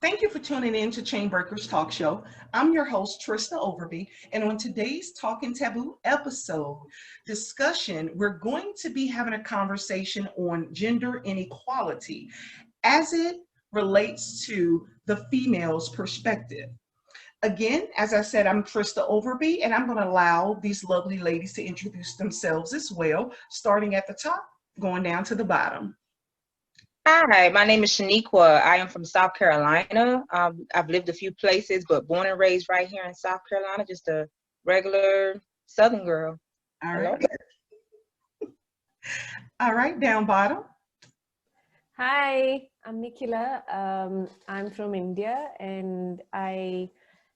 Thank you for tuning in to Chainbreakers Talk Show. I'm your host, Trista Overby, and on today's Talking Taboo episode discussion, we're going to be having a conversation on gender inequality as it relates to the female's perspective. Again, as I said, I'm Trista Overby, and I'm going to allow these lovely ladies to introduce themselves as well, starting at the top, going down to the bottom. Hi, my name is Shaniqua. I am from South Carolina. I've lived a few places, but born and raised right here in South Carolina, just a regular Southern girl. All right. All right, down bottom. Hi, I'm Nikhila. I'm from India and I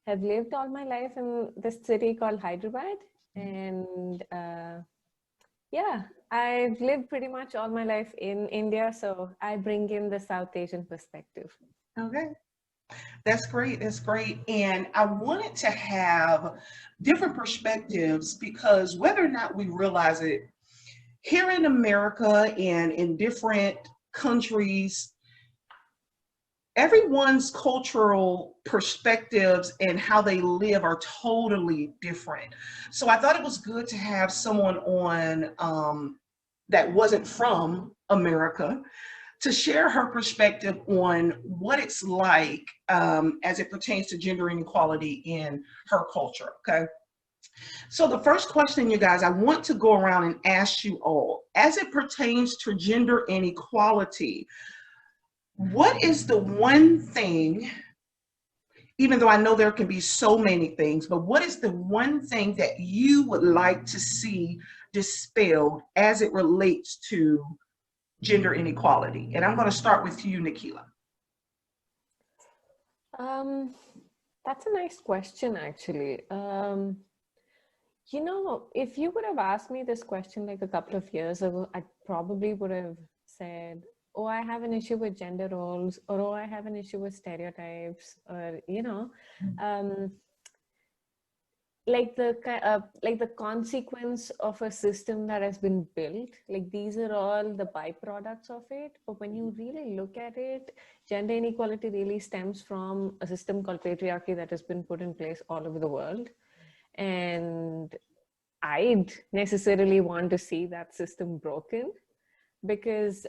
have lived all my life in this city called Hyderabad. And yeah, I've lived pretty much all my life in India, so I bring in the South Asian perspective. Okay. That's great. That's great. And I wanted to have different perspectives because whether or not we realize it, here in America and in different countries, everyone's cultural perspectives and how they live are totally different. So I thought it was good to have someone on that wasn't from America to share her perspective on what it's like as it pertains to gender inequality in her culture, okay? So the first question, you guys, I want to go around and ask you all, as it pertains to gender inequality, what is the one thing, even though I know there can be so many things, but what is the one thing that you would like to see dispelled as it relates to gender inequality? And I'm going to start with you, Nikhila. That's a nice question, actually. You know, if you would have asked me this question like a couple of years ago, I probably would have said, oh, I have an issue with gender roles, or oh, I have an issue with stereotypes, or, you know, like the consequence of a system that has been built, like these are all the byproducts of it. But when you really look at it, gender inequality really stems from a system called patriarchy that has been put in place all over the world. And I'd necessarily want to see that system broken because,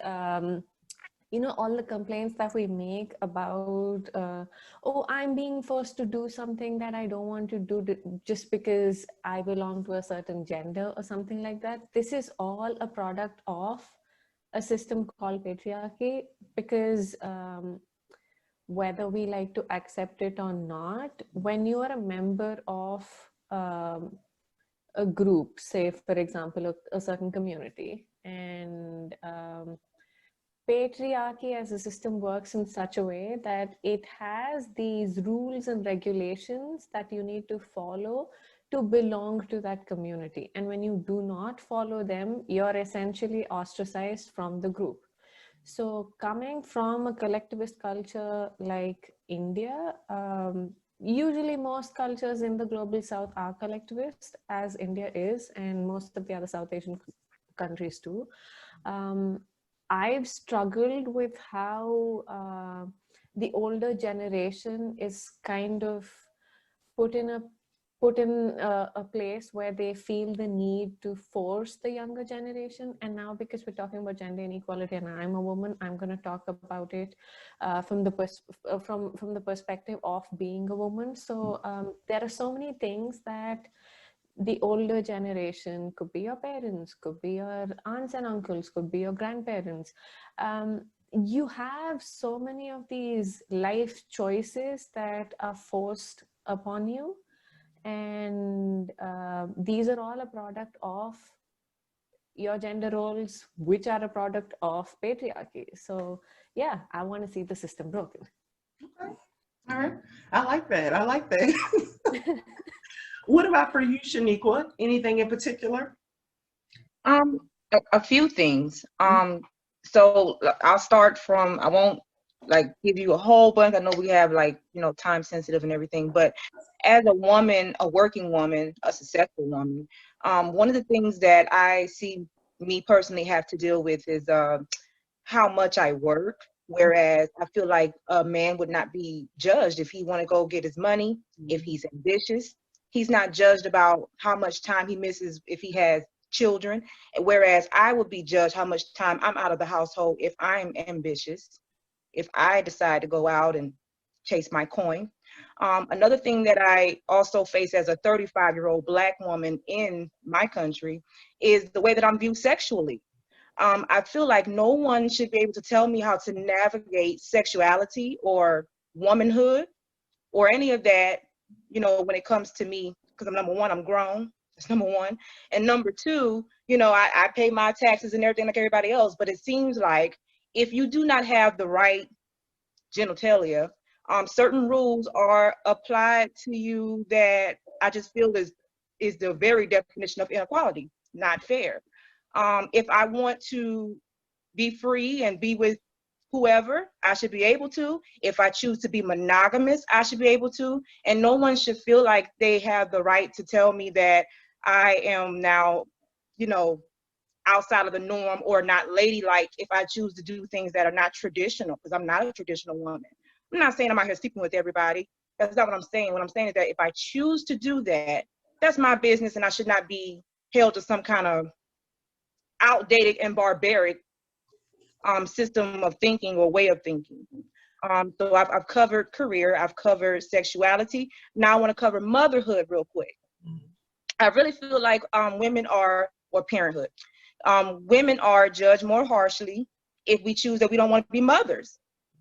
you know, all the complaints that we make about, oh, I'm being forced to do something that I don't want to do just because I belong to a certain gender or something like that. This is all a product of a system called patriarchy because whether we like to accept it or not, when you are a member of a group, say, for example, a certain community, and patriarchy as a system works in such a way that it has these rules and regulations that you need to follow to belong to that community. And when you do not follow them, you're essentially ostracized from the group. So coming from a collectivist culture like India, usually most cultures in the global south are collectivist, as India is, and most of the other South Asian countries too. I've struggled with how the older generation is kind of put in a place where they feel the need to force the younger generation. And now, because we're talking about gender inequality and I'm a woman, I'm going to talk about it from the perspective of being a woman. So there are so many things that the older generation, could be your parents, could be your aunts and uncles, could be your grandparents. You have so many of these life choices that are forced upon you. And these are all a product of your gender roles, which are a product of patriarchy. So yeah, I want to see the system broken. Okay. All right. I like that. I like that. What about for you, Shaniqua? Anything in particular? A few things. So I'll start from, I won't like give you a whole bunch. I know we have like, you know, time sensitive and everything, but as a woman, a working woman, a successful woman, one of the things that I see me personally have to deal with is how much I work. Whereas I feel like a man would not be judged if he want to go get his money, if he's ambitious. He's not judged about how much time he misses if he has children. Whereas I would be judged how much time I'm out of the household if I'm ambitious, if I decide to go out and chase my coin. Another thing that I also face as a 35-year-old Black woman in my country is the way that I'm viewed sexually. I feel like no one should be able to tell me how to navigate sexuality or womanhood or any of that, you know, when it comes to me, because I'm number one, I'm grown. That's number one. And number two, you know, I pay my taxes and everything like everybody else, but it seems like if you do not have the right genitalia, certain rules are applied to you that I just feel is the very definition of inequality, not fair. If I want to be free and be with whoever, I should be able to. If I choose to be monogamous, I should be able to. And no one should feel like they have the right to tell me that I am now, you know, outside of the norm or not ladylike if I choose to do things that are not traditional, because I'm not a traditional woman. I'm not saying I'm out here sleeping with everybody. That's not what I'm saying. What I'm saying is that if I choose to do that, that's my business, and I should not be held to some kind of outdated and barbaric system of thinking or way of thinking. So I've covered career, I've covered sexuality. Now I want to cover motherhood real quick. I really feel like women are, or parenthood, women are judged more harshly if we choose that we don't want to be mothers.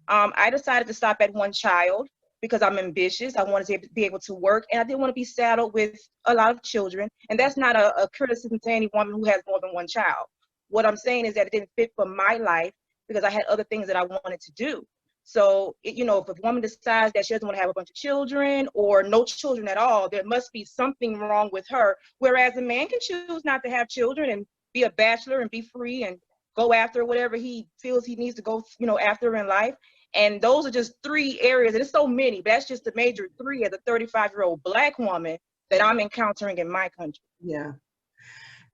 I decided to stop at one child because I'm ambitious. I wanted to be able to work, and I didn't want to be saddled with a lot of children. And that's not a criticism to any woman who has more than one child. What I'm saying is that it didn't fit for my life because I had other things that I wanted to do. So, you know, if a woman decides that she doesn't want to have a bunch of children or no children at all, there must be something wrong with her. Whereas a man can choose not to have children and be a bachelor and be free and go after whatever he feels he needs to go, you know, after in life. And those are just three areas, and it's so many, but that's just the major three as a 35-year-old Black woman that I'm encountering in my country. Yeah.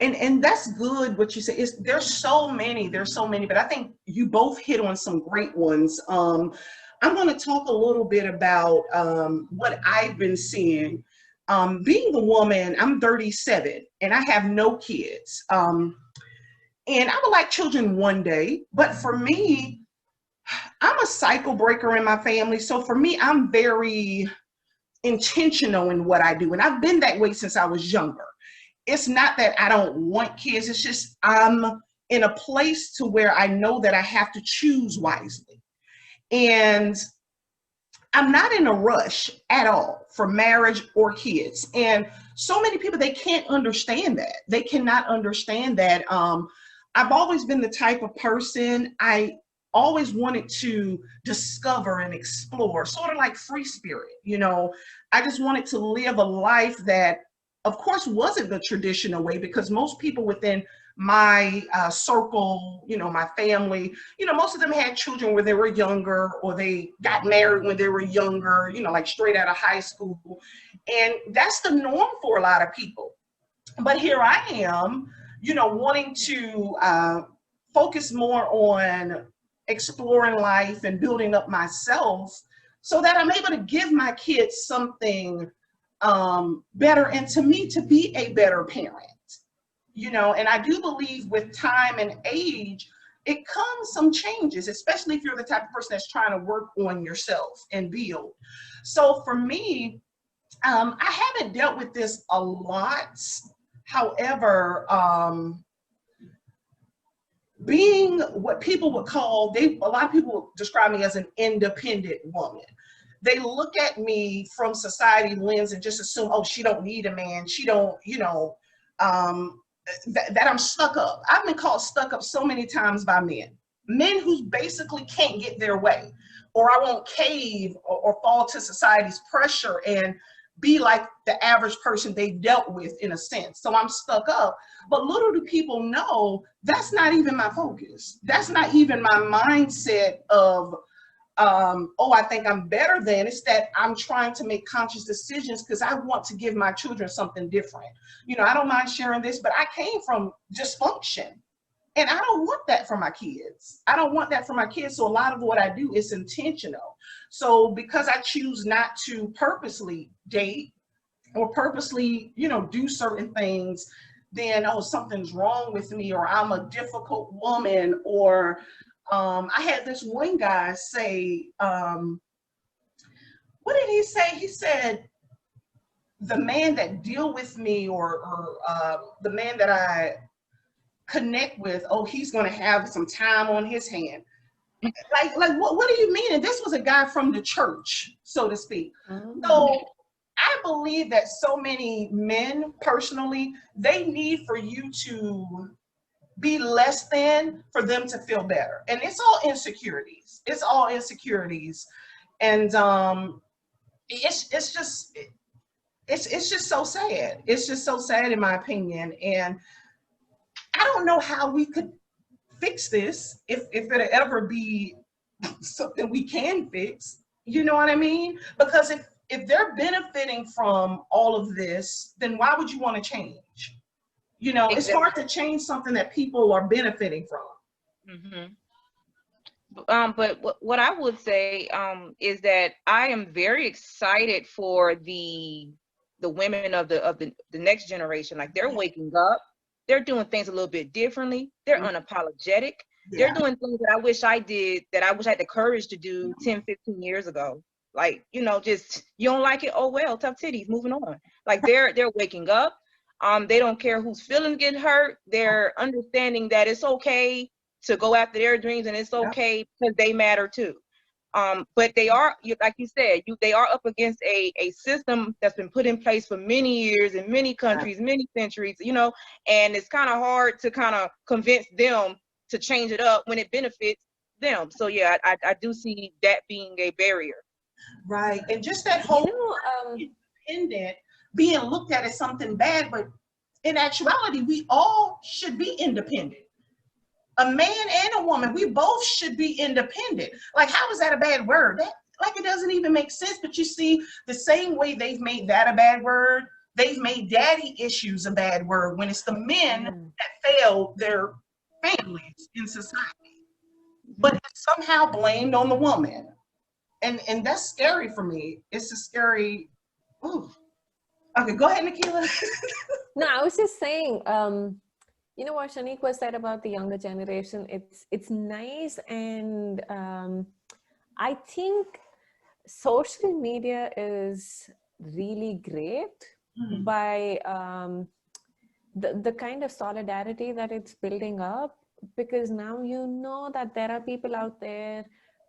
And that's good what you say. There's so many, but I think you both hit on some great ones. I'm going to talk a little bit about what I've been seeing. Being the woman, I'm 37 and I have no kids. And I would like children one day, but for me, I'm a cycle breaker in my family. So for me, I'm very intentional in what I do. And I've been that way since I was younger. It's not that I don't want kids. It's just I'm in a place to where I know that I have to choose wisely. And I'm not in a rush at all for marriage or kids. And so many people, they can't understand that. They cannot understand that. I've always been the type of person, I always wanted to discover and explore, sort of like free spirit. You know, I just wanted to live a life that, of course, wasn't the traditional way, because most people within my circle, you know, my family, you know, most of them had children when they were younger, or they got married when they were younger, you know, like straight out of high school. And that's the norm for a lot of people. But here I am, you know, wanting to focus more on exploring life and building up myself so that I'm able to give my kids something better, and to me, to be a better parent, you know. And I do believe with time and age, it comes some changes, especially if you're the type of person that's trying to work on yourself and build. So for me, I haven't dealt with this a lot. However, being what people would call, a lot of people describe me as an independent woman. They look at me from society lens and just assume, oh, she don't need a man. She don't, you know, that I'm stuck up. I've been called stuck up so many times by men who basically can't get their way, or I won't cave or fall to society's pressure and be like the average person they dealt with, in a sense. So I'm stuck up. But little do people know, that's not even my focus. That's not even my mindset of, oh, I think I'm better than. It's that I'm trying to make conscious decisions because I want to give my children something different. You know, I don't mind sharing this, but I came from dysfunction. And I don't want that for my kids. I don't want that for my kids. So a lot of what I do is intentional. So because I choose not to purposely date or purposely, you know, do certain things, then, oh, something's wrong with me, or I'm a difficult woman, or I had this one guy say, what did he say? He said, the man that deal with me, or the man that I connect with, oh, he's going to have some time on his hand. Like what do you mean? And this was a guy from the church, so to speak. So I believe that so many men, personally, they need for you to be less than for them to feel better. And it's all insecurities. It's all insecurities. And it's just it's just so sad. It's just so sad, in my opinion. And I don't know how we could fix this, if it'll ever be something we can fix. You know what I mean? Because if they're benefiting from all of this, then why would you want to change? You know, Exactly. It's hard to change something that people are benefiting from. But what I would say is that I am very excited for the women of the next generation. Like, they're waking up, they're doing things a little bit differently. They're unapologetic. Yeah. They're doing things that I wish I did, that I wish I had the courage to do 10, 15 years ago. Like, you know, just, you don't like it, oh well, tough titties, moving on. Like, they're waking up. They don't care whose feelings get hurt. They're understanding that it's okay to go after their dreams, and it's okay because they matter too. But they are, like you said, they are up against a system that's been put in place for many years in many countries, many centuries, you know, and it's kind of hard to kind of convince them to change it up when it benefits them. So yeah, I do see that being a barrier. Right. And just that whole independent being looked at as something bad, but in actuality, we all should be independent. A man and a woman, we both should be independent. Like, how is that a bad word? Like, it doesn't even make sense. But you see, the same way they've made that a bad word, they've made daddy issues a bad word when it's the men that failed their families in society. But it's somehow blamed on the woman. And that's scary for me. It's a scary, ooh. Okay, go ahead, Nikhila. No, I was just saying, you know what Shaniqua said about the younger generation, it's nice. And I think social media is really great by the kind of solidarity that it's building up, because now you know that there are people out there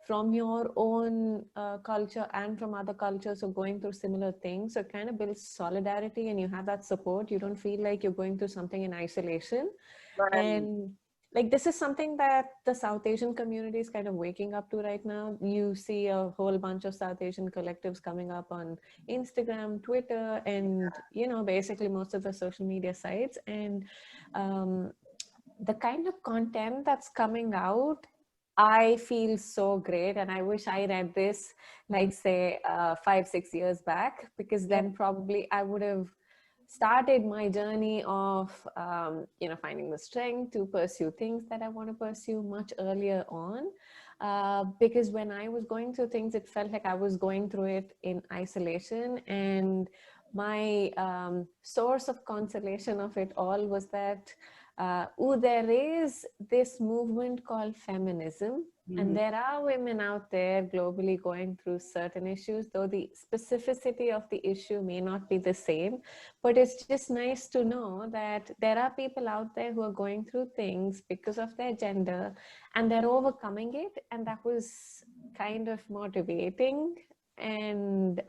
from your own culture and from other cultures who are going through similar things. So it kind of builds solidarity, and you have that support. You don't feel like you're going through something in isolation. Right. And like, this is something that the South Asian community is kind of waking up to right now. You see a whole bunch of South Asian collectives coming up on Instagram, Twitter, and, you know, basically most of the social media sites. And the kind of content that's coming out, I feel so great. And I wish I read this, like, say 5-6 years back, because then probably I would have started my journey of, you know, finding the strength to pursue things that I want to pursue much earlier on. Because when I was going through things, it felt like I was going through it in isolation. And my source of consolation of it all was that, there is this movement called feminism. And there are women out there globally going through certain issues, though the specificity of the issue may not be the same. But it's just nice to know that there are people out there who are going through things because of their gender, and they're overcoming it. And that was kind of motivating. And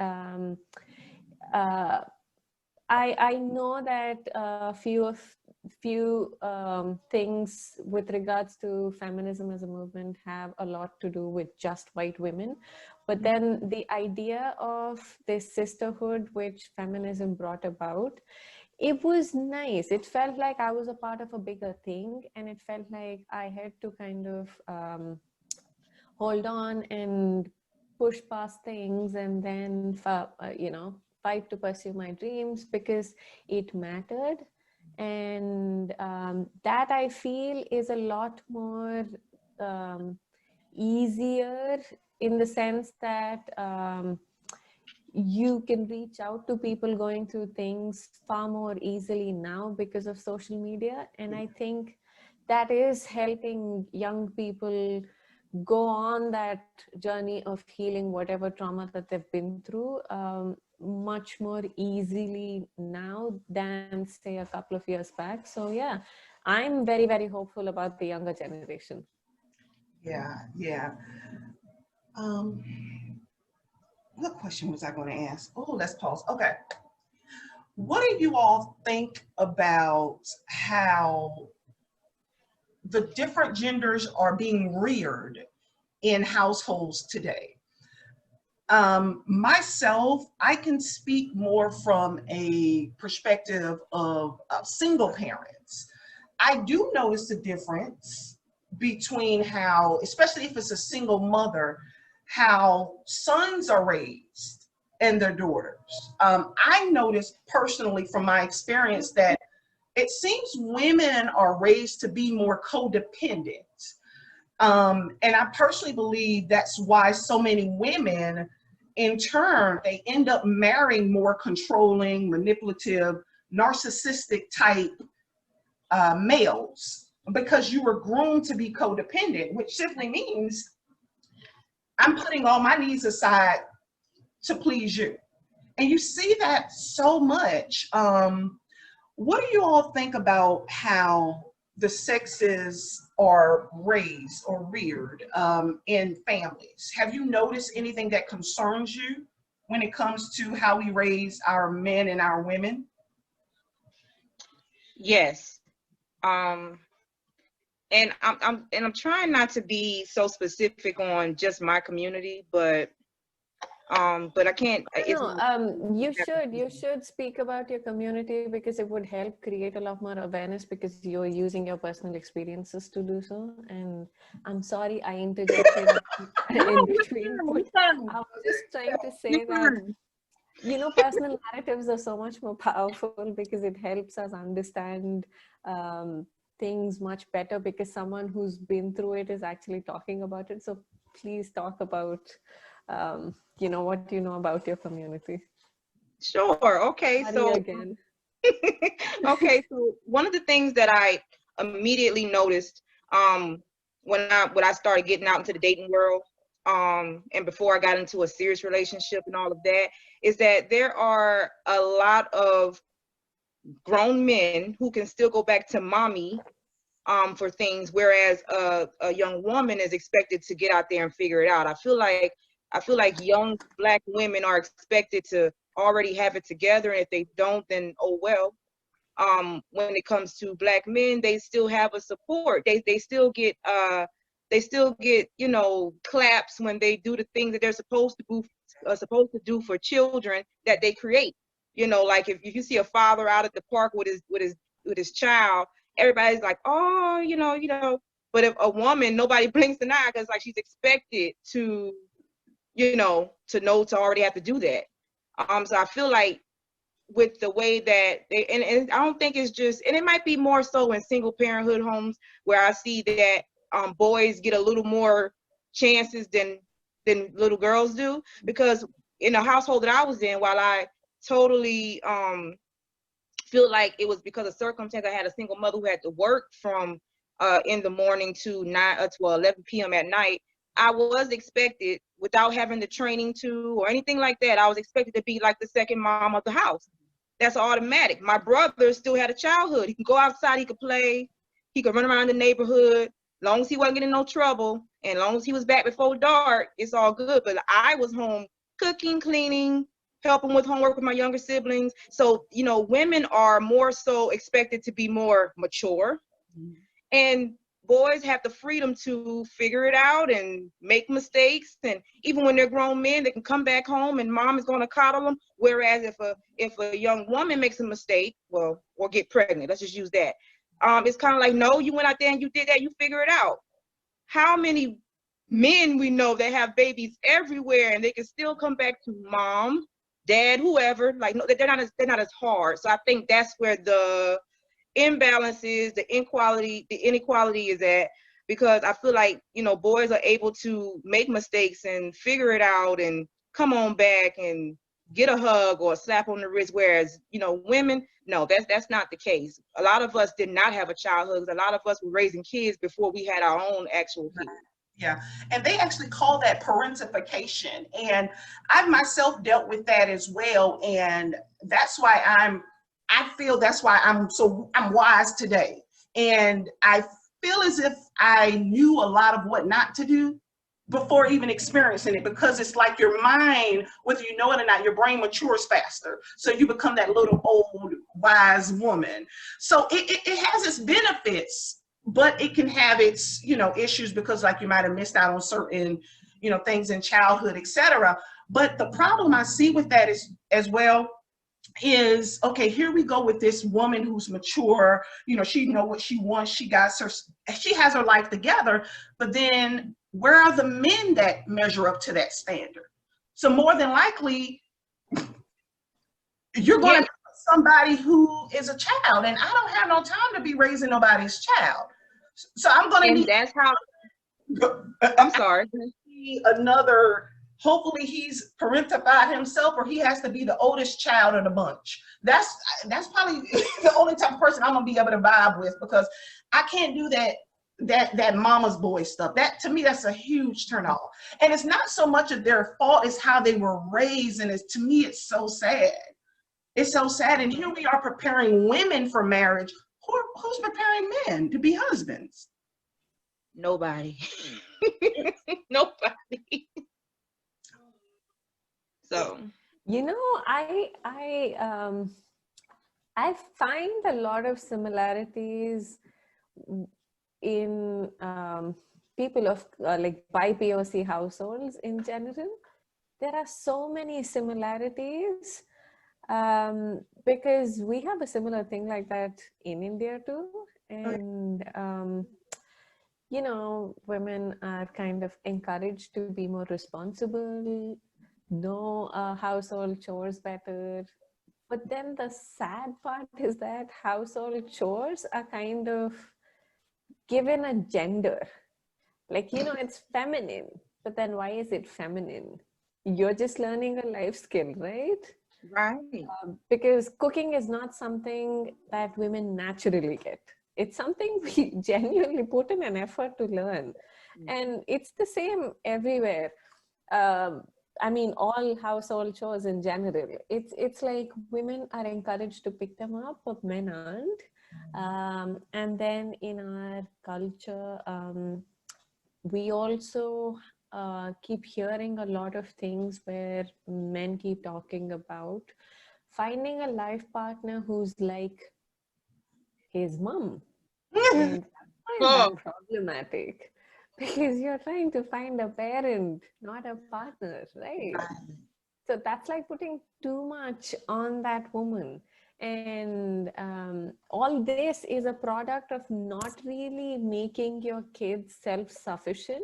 I know that a few things with regards to feminism as a movement have a lot to do with just white women. But then the idea of this sisterhood, which feminism brought about, it was nice. It felt like I was a part of a bigger thing, and it felt like I had to kind of hold on and push past things, and then, you know, fight to pursue my dreams, because it mattered. And that I feel is a lot more easier, in the sense that you can reach out to people going through things far more easily now because of social media. And I think that is helping young people go on that journey of healing whatever trauma that they've been through much more easily now than, say, a couple of years back. So yeah, I'm very, very hopeful about the younger generation. Yeah, yeah. Um, what question was I going to ask? Oh, let's pause. Okay. What do you all think about how the different genders are being reared in households today? Myself, I can speak more from a perspective of single parents. I do notice the difference between how, especially if it's a single mother, how sons are raised and their daughters. I noticed personally from my experience that it seems women are raised to be more codependent. And I personally believe that's why so many women, in turn, they end up marrying more controlling, manipulative, narcissistic type males, because you were groomed to be codependent, which simply means I'm putting all my needs aside to please you. And you see that so much. What do you all think about how the sexes are raised or reared in families? Have you noticed anything that concerns you when it comes to how we raise our men and our women? Yes. And I'm trying not to be so specific on just my community, but I can't. No, you should speak about your community, because it would help create a lot more awareness, because you're using your personal experiences to do so. And I'm sorry I interjected in between, but I was just trying to say that, you know, personal narratives are so much more powerful, because it helps us understand things much better, because someone who's been through it is actually talking about it. So please talk about you know, what you know about your community. Sure. Okay. Sorry So again. okay. So one of the things that I immediately noticed when I started getting out into the dating world, and before I got into a serious relationship and all of that, is that there are a lot of grown men who can still go back to mommy for things, whereas a young woman is expected to get out there and figure it out. I feel like young Black women are expected to already have it together, and if they don't, then oh well. When it comes to Black men, they still have a support. They still get you know, claps when they do the things that they're supposed to do for children that they create. You know, like if you see a father out at the park with his child, everybody's like, oh, you know. But if a woman, nobody blinks an eye, because like she's expected to, you know to already have to do that. So I feel like with the way that they, and I don't think it's just, and it might be more so in single parenthood homes where I see that boys get a little more chances than little girls do, because in the household that I was in, while I totally feel like it was because of circumstance, I had a single mother who had to work from in the morning to 11 p.m. at night. I was expected, without having the training to or anything like that, I was expected to be like the second mom of the house. That's automatic. My brother still had a childhood. He can go outside, he could play, he could run around the neighborhood. Long as he wasn't getting no trouble, and long as he was back before dark, it's all good. But I was home cooking, cleaning, helping with homework with my younger siblings. So, you know, women are more so expected to be more mature. And boys have the freedom to figure it out and make mistakes. And even when they're grown men, they can come back home and mom is going to coddle them. Whereas if a young woman makes a mistake, well, or get pregnant, let's just use that. It's kind of like, no, you went out there and you did that, you figure it out. How many men we know that have babies everywhere and they can still come back to mom, dad, whoever, like, no, they're not as hard. So I think that's where imbalances, the inequality is at, because I feel like, you know, boys are able to make mistakes and figure it out and come on back and get a hug or a slap on the wrist, whereas, you know, women, no, that's not the case. A lot of us did not have a childhood. A lot of us were raising kids before we had our own actual kids. Yeah, and they actually call that parentification, and I've myself dealt with that as well, and that's why I feel that's why I'm wise today, and I feel as if I knew a lot of what not to do before even experiencing it, because it's like your mind, whether you know it or not, your brain matures faster, so you become that little old wise woman. So it has its benefits, but it can have its, you know, issues, because like you might have missed out on certain, you know, things in childhood, etc. But the problem I see with that is as well is, okay, here we go with this woman who's mature, you know, she know what she wants, she has her life together, but then where are the men that measure up to that standard? So more than likely you're going to be somebody who is a child, and I don't have no time to be raising nobody's child. So I'm going to And need, that's how, I'm sorry. Another, hopefully he's parentified himself, or he has to be the oldest child of the bunch. That's probably the only type of person I'm gonna be able to vibe with, because I can't do that mama's boy stuff. That, to me, that's a huge turn off. And it's not so much of their fault, it's how they were raised, and to me it's so sad. It's so sad. And here we are preparing women for marriage. Who's preparing men to be husbands? Nobody. Nobody. So, you know, I find a lot of similarities in people of like BIPOC households in general. There are so many similarities because we have a similar thing like that in India too. And you know, women are kind of encouraged to be more responsible, know household chores better. But then the sad part is that household chores are kind of given a gender. Like, you know, it's feminine, but then why is it feminine? You're just learning a life skill, right? right. Because cooking is not something that women naturally get. It's something we genuinely put in an effort to learn. And it's the same everywhere. I mean, all household chores in general. It's like women are encouraged to pick them up, but men aren't. And then in our culture, we also keep hearing a lot of things where men keep talking about finding a life partner who's like his mom. And I find that problematic, because you're trying to find a parent, not a partner, right? So that's like putting too much on that woman. And all this is a product of not really making your kids self-sufficient.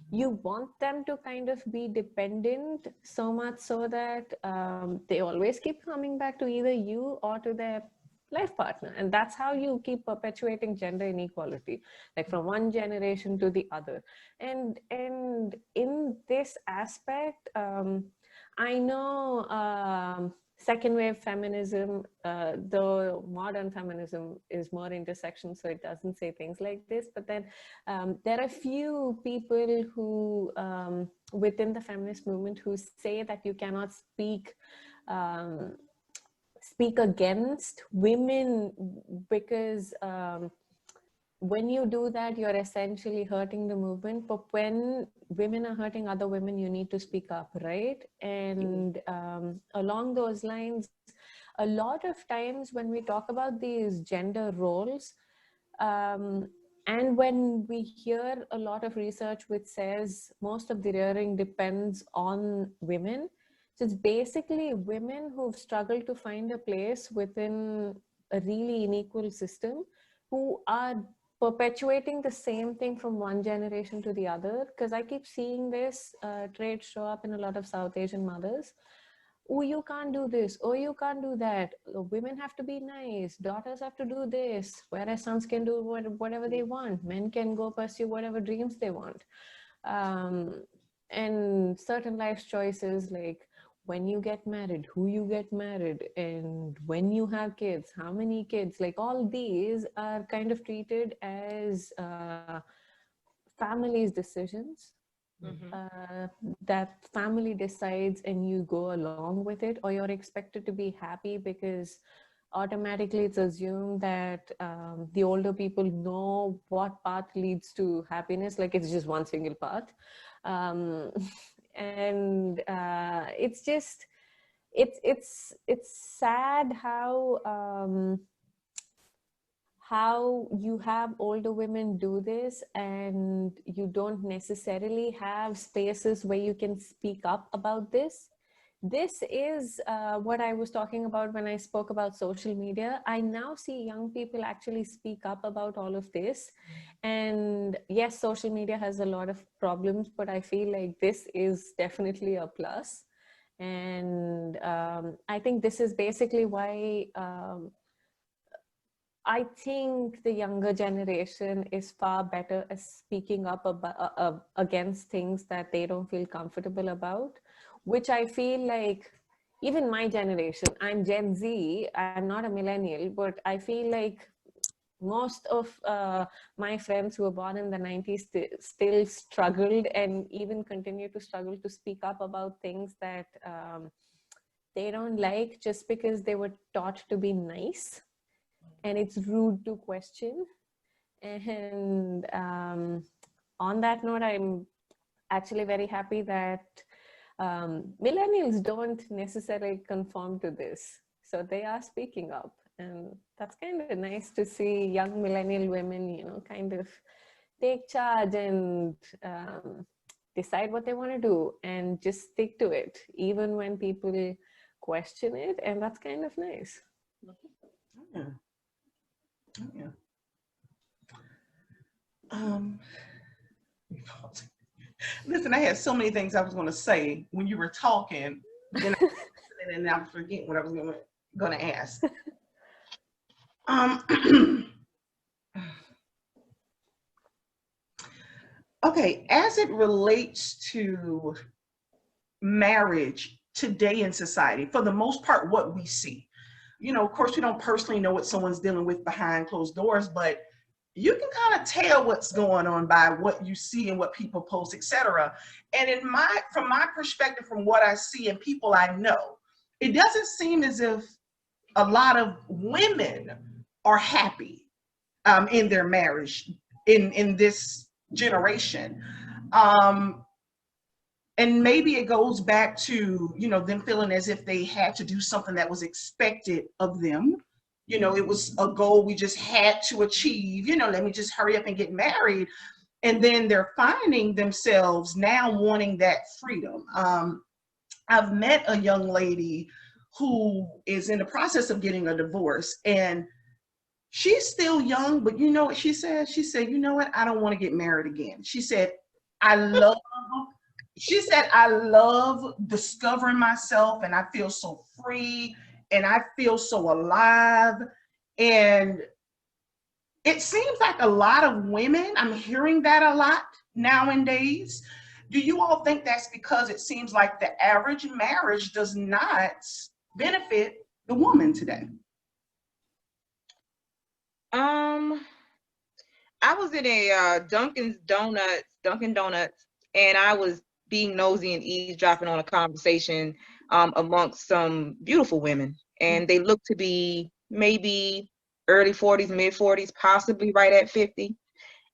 You want them to kind of be dependent, so much so that they always keep coming back to either you or to their life partner. And that's how you keep perpetuating gender inequality, like from one generation to the other. And in this aspect, I know second wave feminism, though modern feminism is more intersection, so it doesn't say things like this, but then there are a few people who within the feminist movement who say that you cannot speak against women, because when you do that, you're essentially hurting the movement. But when women are hurting other women, you need to speak up, right? And along those lines, a lot of times when we talk about these gender roles, and when we hear a lot of research which says most of the rearing depends on women, so it's basically women who've struggled to find a place within a really unequal system, who are perpetuating the same thing from one generation to the other. Because I keep seeing this trait show up in a lot of South Asian mothers, oh, you can't do this, oh, you can't do that, women have to be nice, daughters have to do this, whereas sons can do whatever they want, men can go pursue whatever dreams they want. And certain life choices, like when you get married, who you get married, and when you have kids, how many kids, like all these are kind of treated as family's decisions, that family decides and you go along with it, or you're expected to be happy because automatically it's assumed that the older people know what path leads to happiness, like it's just one single path. um, and it's just it's sad how you have older women do this and you don't necessarily have spaces where you can speak up about this. This is what I was talking about when I spoke about social media. I now see young people actually speak up about all of this. And yes, social media has a lot of problems, but I feel like this is definitely a plus. And I think this is basically why I think the younger generation is far better at speaking up about, against things that they don't feel comfortable about, which I feel like even my generation, I'm Gen Z, I'm not a millennial, but I feel like most of my friends who were born in the 90s still struggled and even continue to struggle to speak up about things that they don't like just because they were taught to be nice, and it's rude to question. And on that note, I'm actually very happy that millennials don't necessarily conform to this. So they are speaking up. And that's kind of nice to see young millennial women, you know, kind of take charge and decide what they want to do and just stick to it, even when people question it. And that's kind of nice. Yeah. Yeah. Um, listen, I had so many things I was going to say when you were talking, then and I'm forgetting what I was going to ask. Okay, as it relates to marriage today in society, for the most part, what we see, you know, of course, we don't personally know what someone's dealing with behind closed doors, but you can kind of tell what's going on by what you see and what people post, etc. And from my perspective, from what I see and people I know, it doesn't seem as if a lot of women are happy in their marriage in this generation. And maybe it goes back to, you know, them feeling as if they had to do something that was expected of them. You know, it was a goal we just had to achieve. You know, let me just hurry up and get married. And then they're finding themselves now wanting that freedom. I've met a young lady who is in the process of getting a divorce, and she's still young, but you know what she said? She said, you know what? I don't want to get married again. She said, I love she said, I love discovering myself and I feel so free and I feel so alive. And it seems like a lot of women, I'm hearing that a lot nowadays. Do you all think that's because it seems like the average marriage does not benefit the woman today? I was in a Dunkin' Donuts, and I was being nosy and eavesdropping on a conversation amongst some beautiful women, and they looked to be maybe early 40s, mid 40s, possibly right at 50.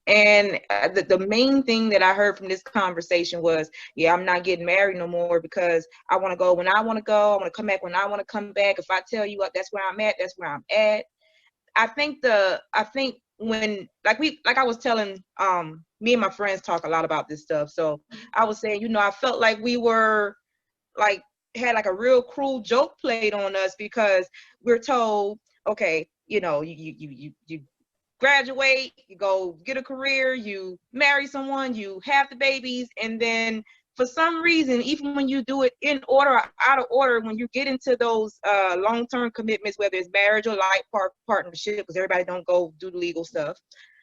And the main thing that I heard from this conversation was, yeah, I'm not getting married no more because I want to go when I want to go. I want to come back when I want to come back. If I tell you what, that's where I'm at, that's where I'm at. I think when like I was telling me and my friends talk a lot about this stuff. So I was saying, you know, I felt like we were like had like a real cruel joke played on us because we're told, okay, you know, you graduate, you go get a career, you marry someone, you have the babies, and then for some reason, even when you do it in order or out of order, when you get into those long-term commitments, whether it's marriage or life partnership, because everybody don't go do the legal stuff.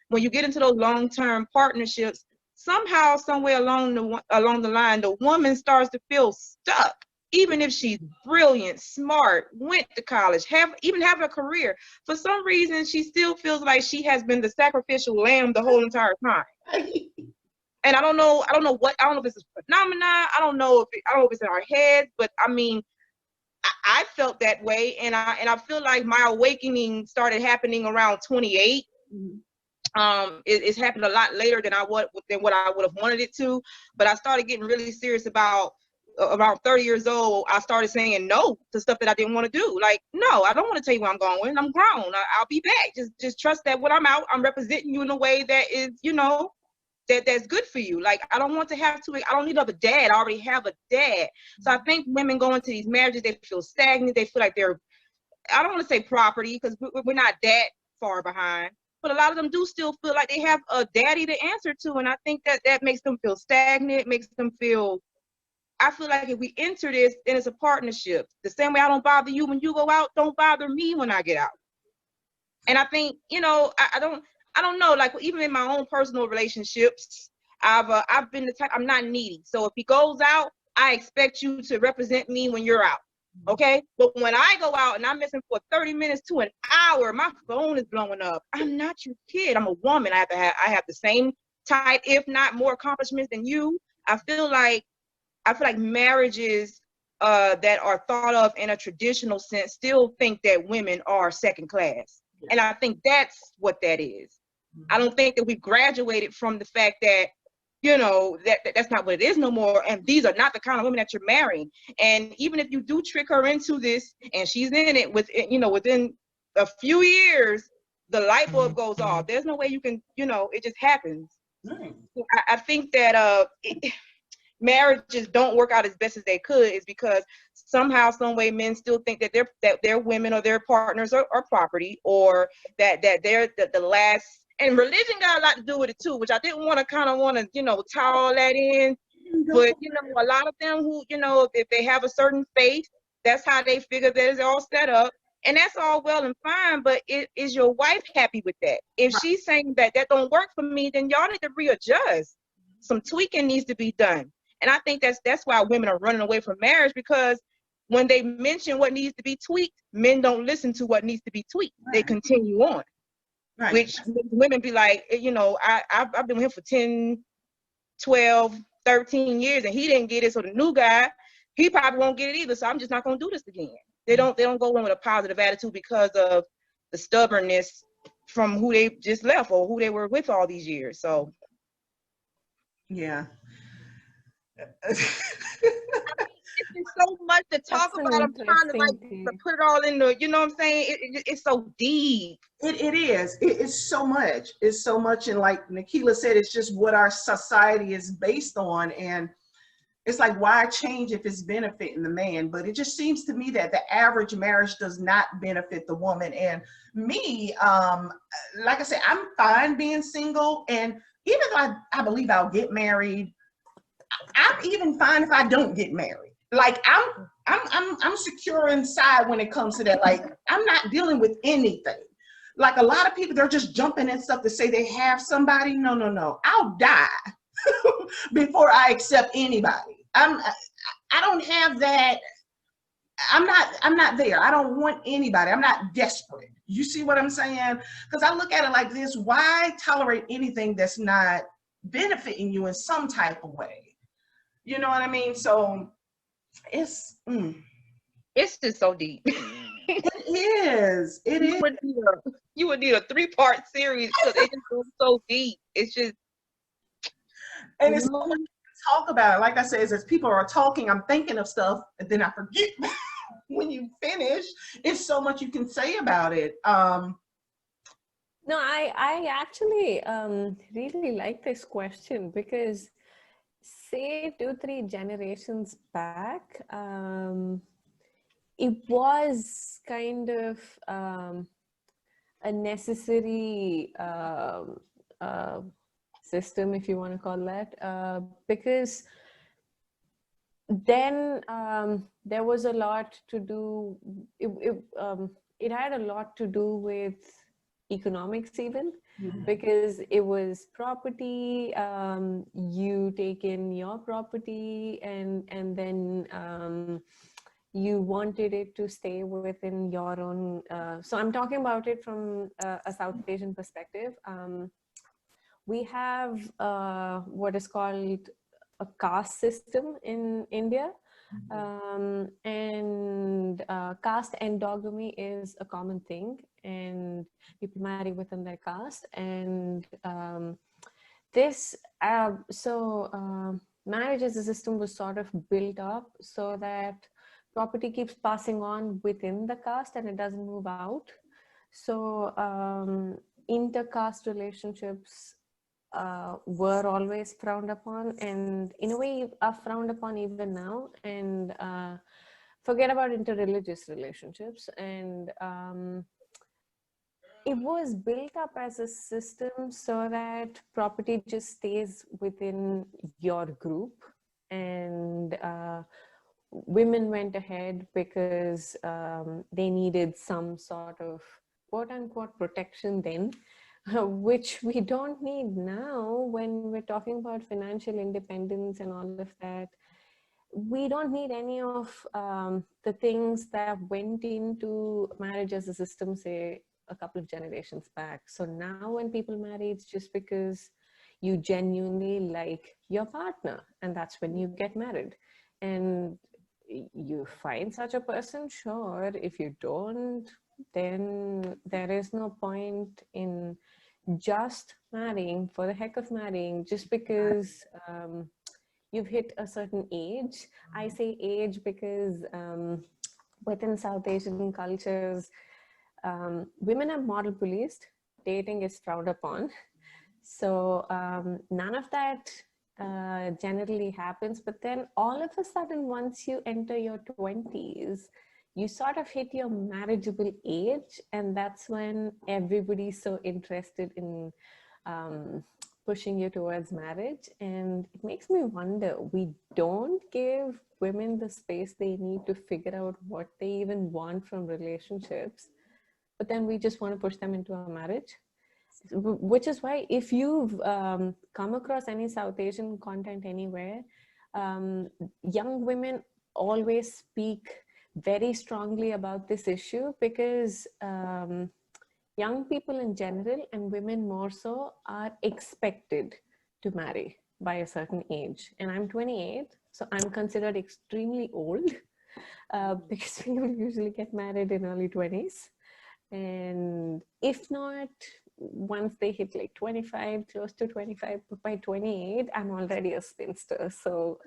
When you get into those long-term partnerships, somehow, somewhere along the line, the woman starts to feel stuck. Even if she's brilliant, smart, went to college, even have a career, for some reason she still feels like she has been the sacrificial lamb the whole entire time. And I don't know if it's a phenomenon. I don't know if it's in our heads, but I mean, I felt that way, and I feel like my awakening started happening around 28. It's happened a lot later than what I would have wanted it to, but I started getting really serious about around 30 years old. I started saying no to stuff that I didn't want to do. Like, no, I don't want to tell you where I'm going. I'm grown. I'll be back. Just trust that when I'm out, I'm representing you in a way that is, that's good for you. Like, I don't want to have to, I don't need another dad. I already have a dad. So I think women go into these marriages, they feel stagnant. They feel like they're, I don't want to say property, because we're not that far behind, but a lot of them do still feel like they have a daddy to answer to. And I think that makes them feel stagnant, makes them feel, I feel like if we enter this, then it's a partnership. The same way I don't bother you when you go out, don't bother me when I get out. And I think, I don't know, like even in my own personal relationships, I've been the type, I'm not needy. So if he goes out, I expect you to represent me when you're out. Okay. But when I go out and I'm missing for 30 minutes to an hour, my phone is blowing up. I'm not your kid. I'm a woman. I have the same type, if not more accomplishments than you. I feel like marriages that are thought of in a traditional sense still think that women are second class. And I think that's what that is. I don't think that we've graduated from the fact that, that's not what it is no more. And these are not the kind of women that you're marrying. And even if you do trick her into this and she's in it within a few years, the light bulb goes off. There's no way you can, it just happens. Right. I think that marriages don't work out as best as they could is because somehow, some way, men still think that their women or their partners are property, or that they're the last. And religion got a lot to do with it too, which I didn't want to tie all that in. But a lot of them who, if they have a certain faith, that's how they figure that it's all set up. And that's all well and fine, but is your wife happy with that? If she's saying that don't work for me, then y'all need to readjust. Some tweaking needs to be done. And I think that's why women are running away from marriage, because when they mention what needs to be tweaked, men don't listen to what needs to be tweaked. Right. They continue on. Right. Which women be like, I've been with him for 10, 12, 13 years and he didn't get it. So the new guy, he probably won't get it either. So I'm just not going to do this again. They don't go in with a positive attitude because of the stubbornness from who they just left or who they were with all these years. So. Yeah. It's so much to talk about. I'm trying to put it all in the, you know what I'm saying? It's so deep. It is. It's so much. It's so much. And like Nikhila said, it's just what our society is based on. And it's like, why change if it's benefiting the man? But it just seems to me that the average marriage does not benefit the woman. And me, like I said, I'm fine being single. And even though I believe I'll get married, I'm even fine if I don't get married. Like I'm secure inside when it comes to that. Like I'm not dealing with anything. Like a lot of people, they're just jumping in stuff to say they have somebody. No. I'll die before I accept anybody. I don't have that. I'm not there. I don't want anybody. I'm not desperate. You see what I'm saying? Because I look at it like this: why tolerate anything that's not benefiting you in some type of way? You know what I mean? So it's just so deep. It is. You would need a 3-part series because it just goes so deep. It's just, and it's so much to talk about. Like I said, as people are talking, I'm thinking of stuff, and then I forget when you finish. It's so much you can say about it. No, I actually really like this question because, say 2-3 generations back, it was kind of a necessary system, if you want to call that, because then there was a lot to do, it had a lot to do with economics even, because it was property, you take in your property, and then you wanted it to stay within your own, so I'm talking about it from a South Asian perspective. We have what is called a caste system in India, and caste endogamy is a common thing, and people marry within their caste. And this, marriage as a system was sort of built up so that property keeps passing on within the caste and it doesn't move out. So intercaste relationships were always frowned upon, and in a way are frowned upon even now. And forget about interreligious relationships. And it was built up as a system so that property just stays within your group. And women went ahead because they needed some sort of quote unquote protection then, which we don't need now when we're talking about financial independence and all of that. We don't need any of the things that went into marriage as a system, say, a couple of generations back. So now when people marry, it's just because you genuinely like your partner, and that's when you get married. And you find such a person, sure. If you don't, then there is no point in just marrying for the heck of marrying, just because you've hit a certain age. I say age because within South Asian cultures, women are model policed, dating is frowned upon. So none of that generally happens. But then all of a sudden, once you enter your 20s, you sort of hit your marriageable age. And that's when everybody's so interested in pushing you towards marriage. And it makes me wonder, we don't give women the space they need to figure out what they even want from relationships, but then we just want to push them into a marriage. Which is why if you've come across any South Asian content anywhere, young women always speak very strongly about this issue, because young people in general, and women more so, are expected to marry by a certain age. And I'm 28, so I'm considered extremely old because people usually get married in early 20s. And if not, once they hit like 25, close to 25, by 28, I'm already a spinster. So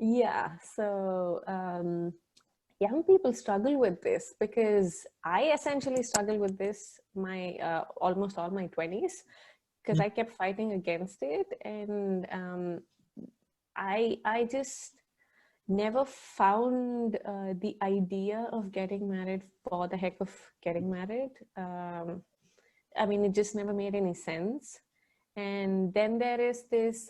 yeah, so young people struggle with this, because I essentially struggle with this my almost all my 20s, because I kept fighting against it. And I just never found the idea of getting married for the heck of getting married. I mean, it just never made any sense. And then there is this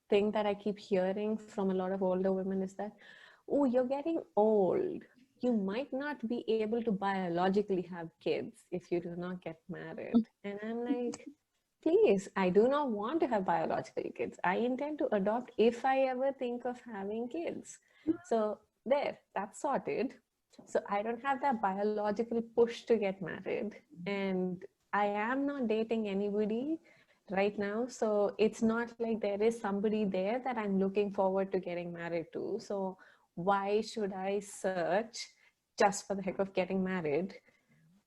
thing that I keep hearing from a lot of older women, is that, oh, you're getting old. You might not be able to biologically have kids if you do not get married. And I'm like, please, I do not want to have biological kids. I intend to adopt if I ever think of having kids. So there, that's sorted. So I don't have that biological push to get married. And I am not dating anybody right now. So it's not like there is somebody there that I'm looking forward to getting married to. So why should I search just for the heck of getting married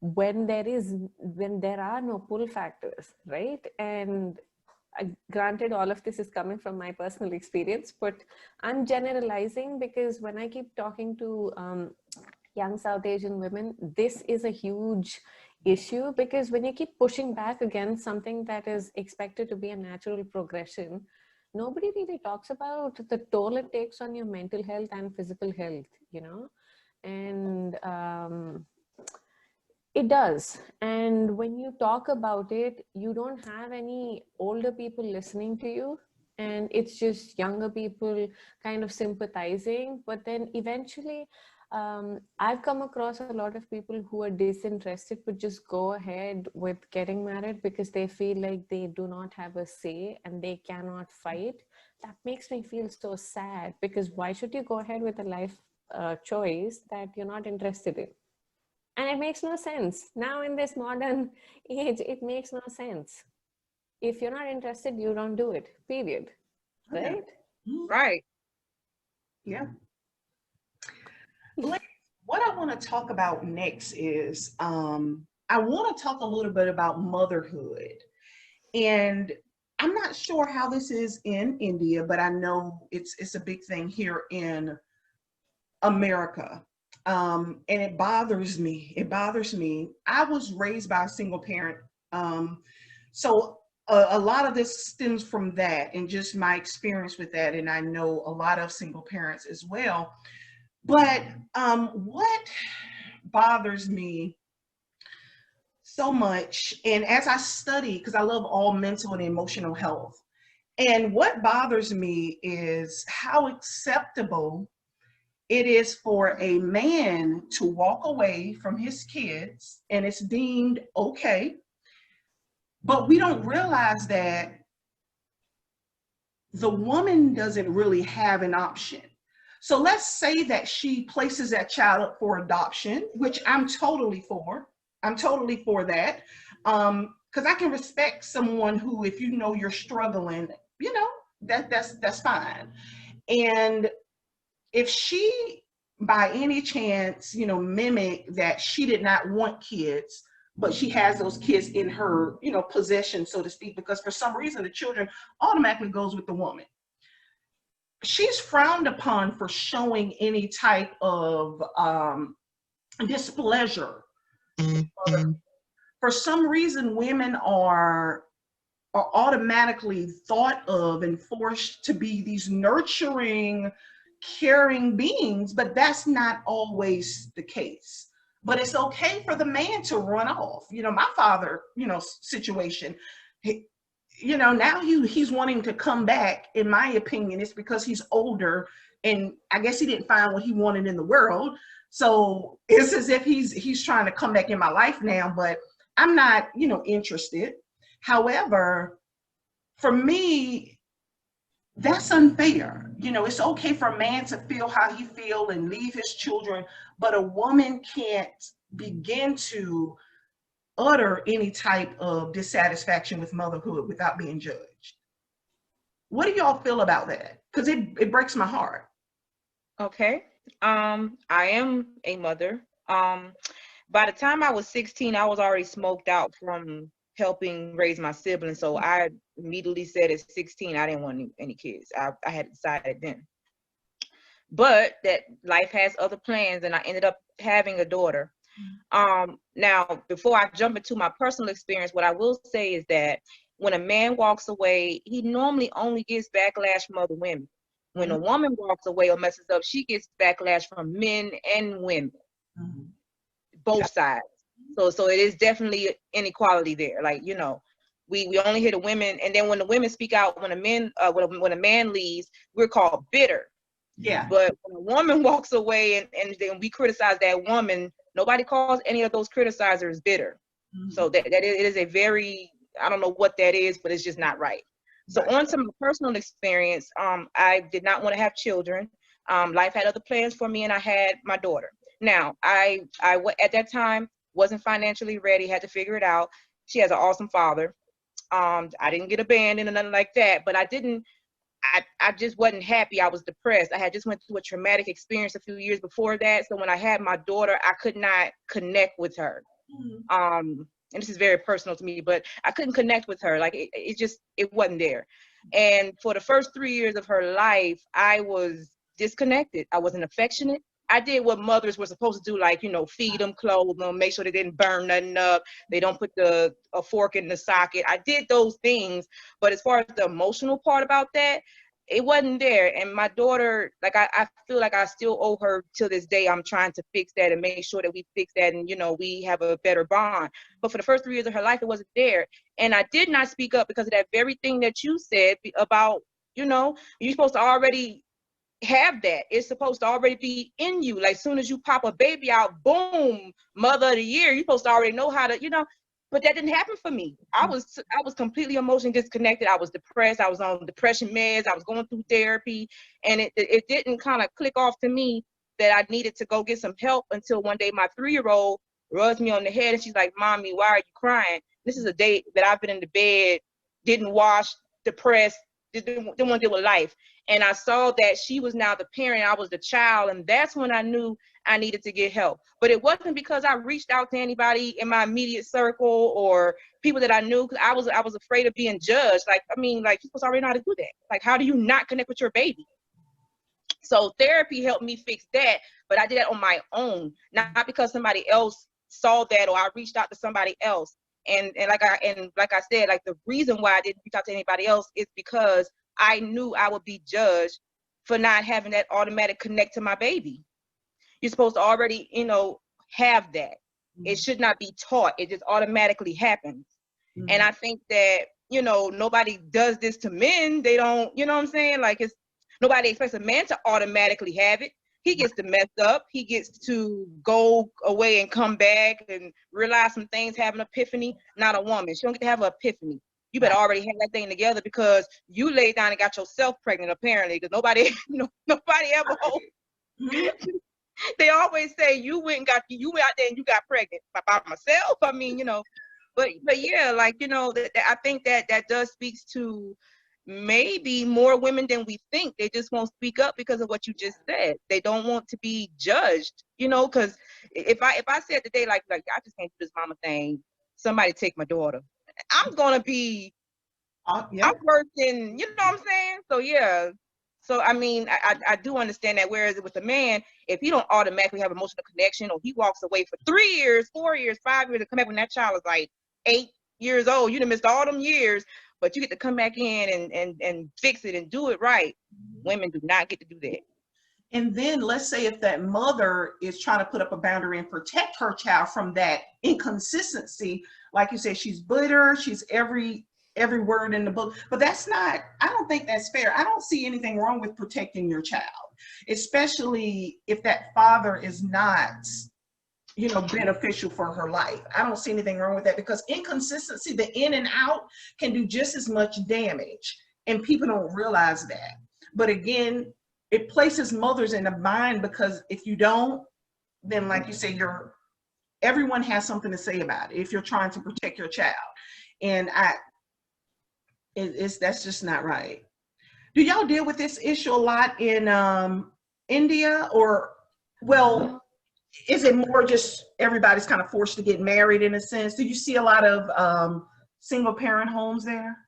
when there are no pull factors, right? And granted, all of this is coming from my personal experience, but I'm generalizing, because when I keep talking to young South Asian women, this is a huge issue, because when you keep pushing back against something that is expected to be a natural progression, nobody really talks about the toll it takes on your mental health and physical health, you know? And it does. And when you talk about it, you don't have any older people listening to you. and it's just younger people kind of sympathizing. But then eventually, I've come across a lot of people who are disinterested but just go ahead with getting married because they feel like they do not have a say and they cannot fight. That makes me feel so sad, because why should you go ahead with a life choice that you're not interested in? And it makes no sense. Now in this modern age, it makes no sense. If you're not interested, you don't do it, period. Right? Right. Yeah. What I want to talk about next is I want to talk a little bit about motherhood. And I'm not sure how this is in India, but I know it's a big thing here in America. And it bothers me. It bothers me. I was raised by a single parent. So a lot of this stems from that and just my experience with that. And I know a lot of single parents as well. But what bothers me so much, and as I study, because I love all mental and emotional health, and what bothers me is how acceptable it is for a man to walk away from his kids and it's deemed okay, but we don't realize that the woman doesn't really have an option. So let's say that she places that child up for adoption, which I'm totally for. I'm totally for that. Because I can respect someone who, if you know you're struggling, you know, that's fine. And if she by any chance, you know, mimic that she did not want kids, but she has those kids in her, you know, possession, so to speak, because for some reason the children automatically goes with the woman. She's frowned upon for showing any type of displeasure. For some reason, women are automatically thought of and forced to be these nurturing, caring beings, but that's not always the case. But it's okay for the man to run off. You know, my father, you know, situation, you know, now he's wanting to come back. In my opinion, it's because he's older and I guess he didn't find what he wanted in the world. So it's as if he's trying to come back in my life now, but I'm not, you know, interested. However, for me, that's unfair. You know, it's okay for a man to feel how he feel and leave his children, but a woman can't begin to utter any type of dissatisfaction with motherhood without being judged. What do y'all feel about that? Because it breaks my heart. Okay. I am a mother. By the time I was 16, I was already smoked out from helping raise my siblings. So I immediately said at 16, I didn't want any kids. I had decided then. But that life has other plans, and I ended up having a daughter. Now, before I jump into my personal experience, what I will say is that when a man walks away, he normally only gets backlash from other women. When a woman walks away or messes up, she gets backlash from men and women, both sides. So it is definitely inequality there. Like, you know, we only hear the women, and then when the women speak out, when a man leaves, we're called bitter. Yeah. But when a woman walks away and then we criticize that woman, nobody calls any of those criticizers bitter. So that it is a very, I don't know what that is, but it's just not right. So on to my personal experience, I did not want to have children. Life had other plans for me, and I had my daughter. Now, I at that time wasn't financially ready, had to figure it out. She has an awesome father. I didn't get abandoned or nothing like that, but I just wasn't happy. I was depressed. I had just went through a traumatic experience a few years before that. So when I had my daughter, I could not connect with her. And this is very personal to me, but I couldn't connect with her. Like it wasn't there. And for the first 3 years of her life, I was disconnected. I wasn't affectionate. I did what mothers were supposed to do, like, you know, feed them, clothe them, make sure they didn't burn nothing up. They don't put a fork in the socket. I did those things. But as far as the emotional part about that, it wasn't there. And my daughter, like, I feel like I still owe her till this day. I'm trying to fix that and make sure that we fix that and, you know, we have a better bond. But for the first 3 years of her life, it wasn't there. And I did not speak up because of that very thing that you said about You know, you're supposed to already have that. It's supposed to already be in you. Like soon as you pop a baby out, boom, mother of the year, you're supposed to already know how to, you know. But that didn't happen for me. I was completely emotionally disconnected. I was depressed. I was on depression meds. I was going through therapy, and it didn't kind of click off to me that I needed to go get some help until one day my 3-year-old rubs me on the head and she's like, "Mommy, why are you crying?" This is a day that I've been in the bed, didn't wash, depressed, didn't want to deal with life. And I saw that she was now the parent, I was the child, and that's when I knew I needed to get help. But it wasn't because I reached out to anybody in my immediate circle or people that I knew, because I was afraid of being judged. Like, I mean, like, people already know how to do that. Like, how do you not connect with your baby? So therapy helped me fix that, but I did that on my own, not because somebody else saw that or I reached out to somebody else. And like I said, like the reason why I didn't reach out to anybody else is because I knew I would be judged for not having that automatic connect to my baby. You're supposed to already, you know, have that. It should not be taught. It just automatically happens. And I think that, you know, nobody does this to men. They don't, you know what I'm saying? Like, it's nobody expects a man to automatically have it. He gets to mess up. He gets to go away and come back and realize some things, have an epiphany. Not a woman. She don't get to have an epiphany. You better already have that thing together because you laid down and got yourself pregnant, apparently, because nobody, you know, nobody ever holds. They always say you went out there and you got pregnant by myself. I mean, you know, but yeah, like, you know, I think that does speaks to maybe more women than we think. They just won't speak up because of what you just said. They don't want to be judged, you know, because if I said today, like I just can't do this mama thing, somebody take my daughter, I'm gonna be I'm working, you know what I'm saying? So yeah. So I mean, I do understand that. Whereas with a man, if he don't automatically have emotional connection, or he walks away for 3 years, 4 years, 5 years, and come back when that child is like 8 years old, you done missed all them years, but you get to come back in and fix it and do it right. Women do not get to do that. And then let's say if that mother is trying to put up a boundary and protect her child from that inconsistency, like you said, she's bitter, she's every word in the book, but that's not, I don't think that's fair. I don't see anything wrong with protecting your child, especially if that father is not, you know, beneficial for her life. I don't see anything wrong with that, because inconsistency, the in and out, can do just as much damage, and people don't realize that. But again, it places mothers in a bind, because if you don't, then like you say, everyone has something to say about it if you're trying to protect your child. And that's just not right. Do y'all deal with this issue a lot in India, or, well, is it more just everybody's kind of forced to get married in a sense? Do you see a lot of single parent homes there?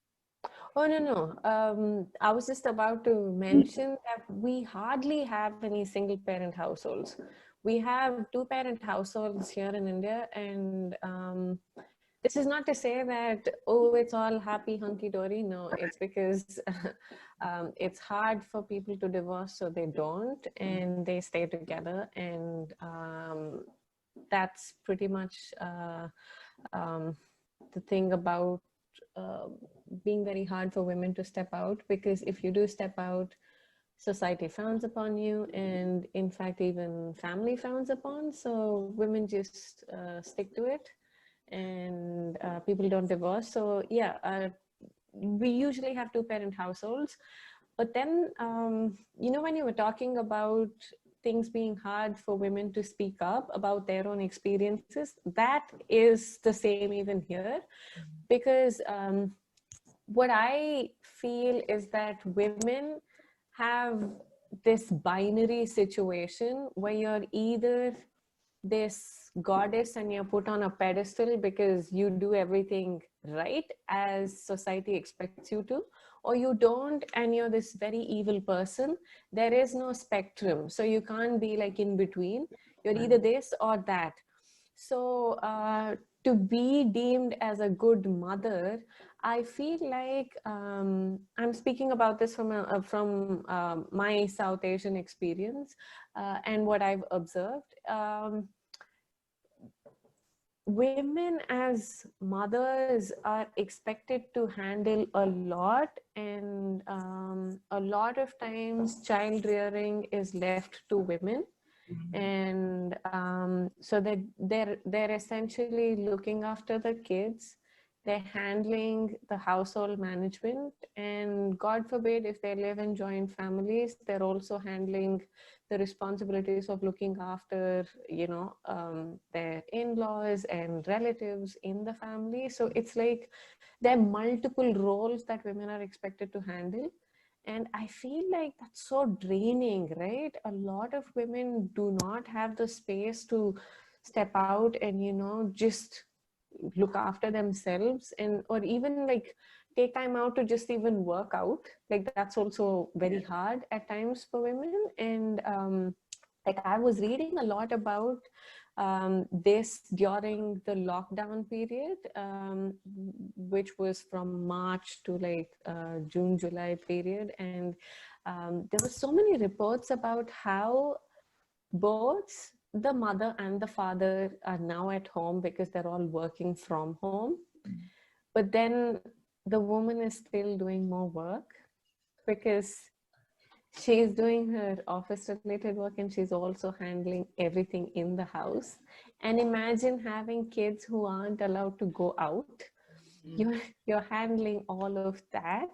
Oh, no. I was just about to mention that we hardly have any single parent households. We have 2-parent households here in India, and this is not to say that, oh, it's all happy hunky-dory. No, it's because it's hard for people to divorce, so they don't, and they stay together. And that's pretty much the thing about being very hard for women to step out, because if you do step out, society frowns upon you, and in fact even family frowns upon. So women just stick to it, and people don't divorce. So yeah, we usually have 2-parent households. But then you know, when you were talking about things being hard for women to speak up about their own experiences, that is the same even here. Because what I feel is that women have this binary situation where you're either this goddess and you're put on a pedestal because you do everything right as society expects you to, or you don't and you're this very evil person. There is no spectrum, so you can't be like in between. You're either this or that. So to be deemed as a good mother, I feel like I'm speaking about this from my South Asian experience and what I've observed. women as mothers are expected to handle a lot, and a lot of times child rearing is left to women. And so that they're essentially looking after the kids, they're handling the household management, and God forbid if they live in joint families, they're also handling the responsibilities of looking after, you know, their in-laws and relatives in the family. So it's like there are multiple roles that women are expected to handle. And I feel like that's so draining, right? A lot of women do not have the space to step out and, you know, just look after themselves, and or even like take time out to just even work out. Like that's also very hard at times for women. And like I was reading a lot about this during the lockdown period, which was from March to like June, July period. And there were so many reports about how both the mother and the father are now at home because they're all working from home. But then the woman is still doing more work because she's doing her office related work, and she's also handling everything in the house. And imagine having kids who aren't allowed to go out. You're handling all of that.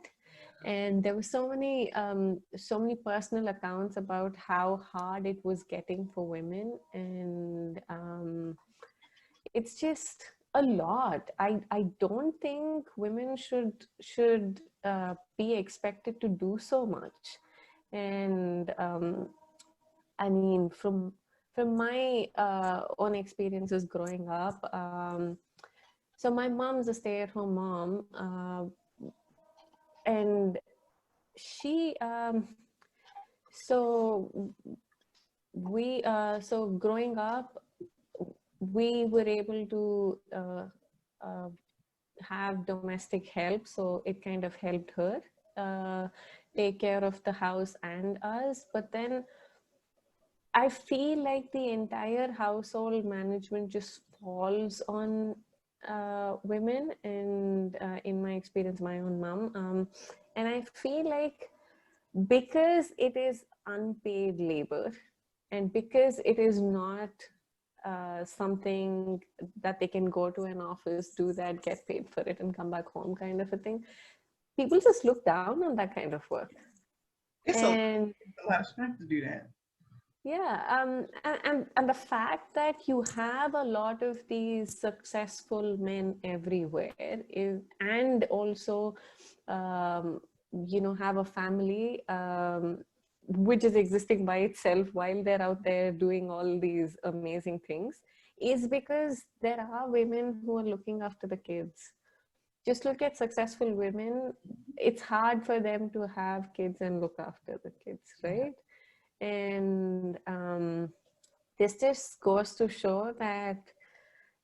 And there were so many personal accounts about how hard it was getting for women. And it's just a lot. I don't think women should be expected to do so much. And I mean, from my own experiences growing up, so my mom's a stay-at-home mom, and she so so growing up, we were able to uh, have domestic help, so it kind of helped her take care of the house and us. But then I feel like the entire household management just falls on women, and in my experience, my own mom. And I feel like because it is unpaid labor, and because it is not something that they can go to an office, do that, get paid for it, and come back home kind of a thing, people just look down on that kind of work. It's And a lot of strength to do that. yeah, and the fact that you have a lot of these successful men everywhere is, and also, you know, have a family, which is existing by itself while they're out there doing all these amazing things, is because there are women who are looking after the kids. Just look at successful women. It's hard for them to have kids and look after the kids, right? And this just goes to show that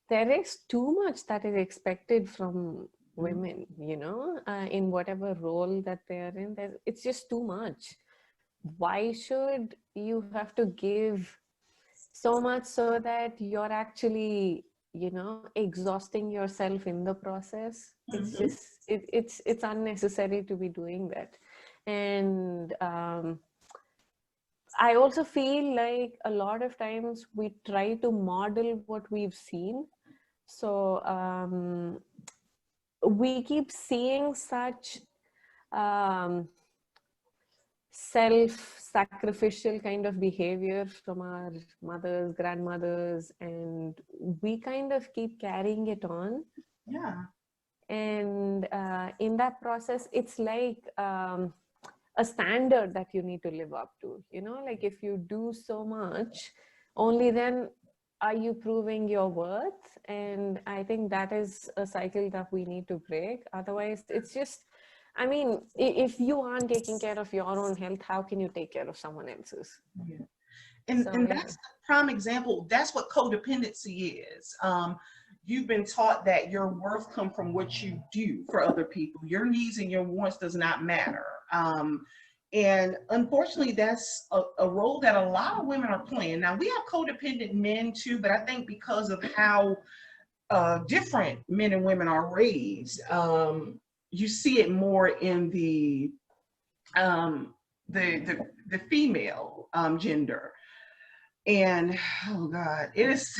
there is too much that is expected from women, you know, in whatever role that they're in. It's just too much. Why should you have to give so much so that you're actually, you know, exhausting yourself in the process? It's just, it's unnecessary to be doing that. And I also feel like a lot of times we try to model what we've seen. So we keep seeing such um, self-sacrificial kind of behavior from our mothers, grandmothers, and we kind of keep carrying it on. Yeah. And in that process, it's like a standard that you need to live up to, you know, like if you do so much, only then are you proving your worth. And I think that is a cycle that we need to break. Otherwise, it's just, I mean, if you aren't taking care of your own health, how can you take care of someone else's? Yeah. And that's the prime example. That's what codependency is. You've been taught that your worth comes from what you do for other people. Your needs and your wants does not matter. And unfortunately, that's a role that a lot of women are playing. Now, we have codependent men too, but I think because of how different men and women are raised. You see it more in the female gender. And oh God, it is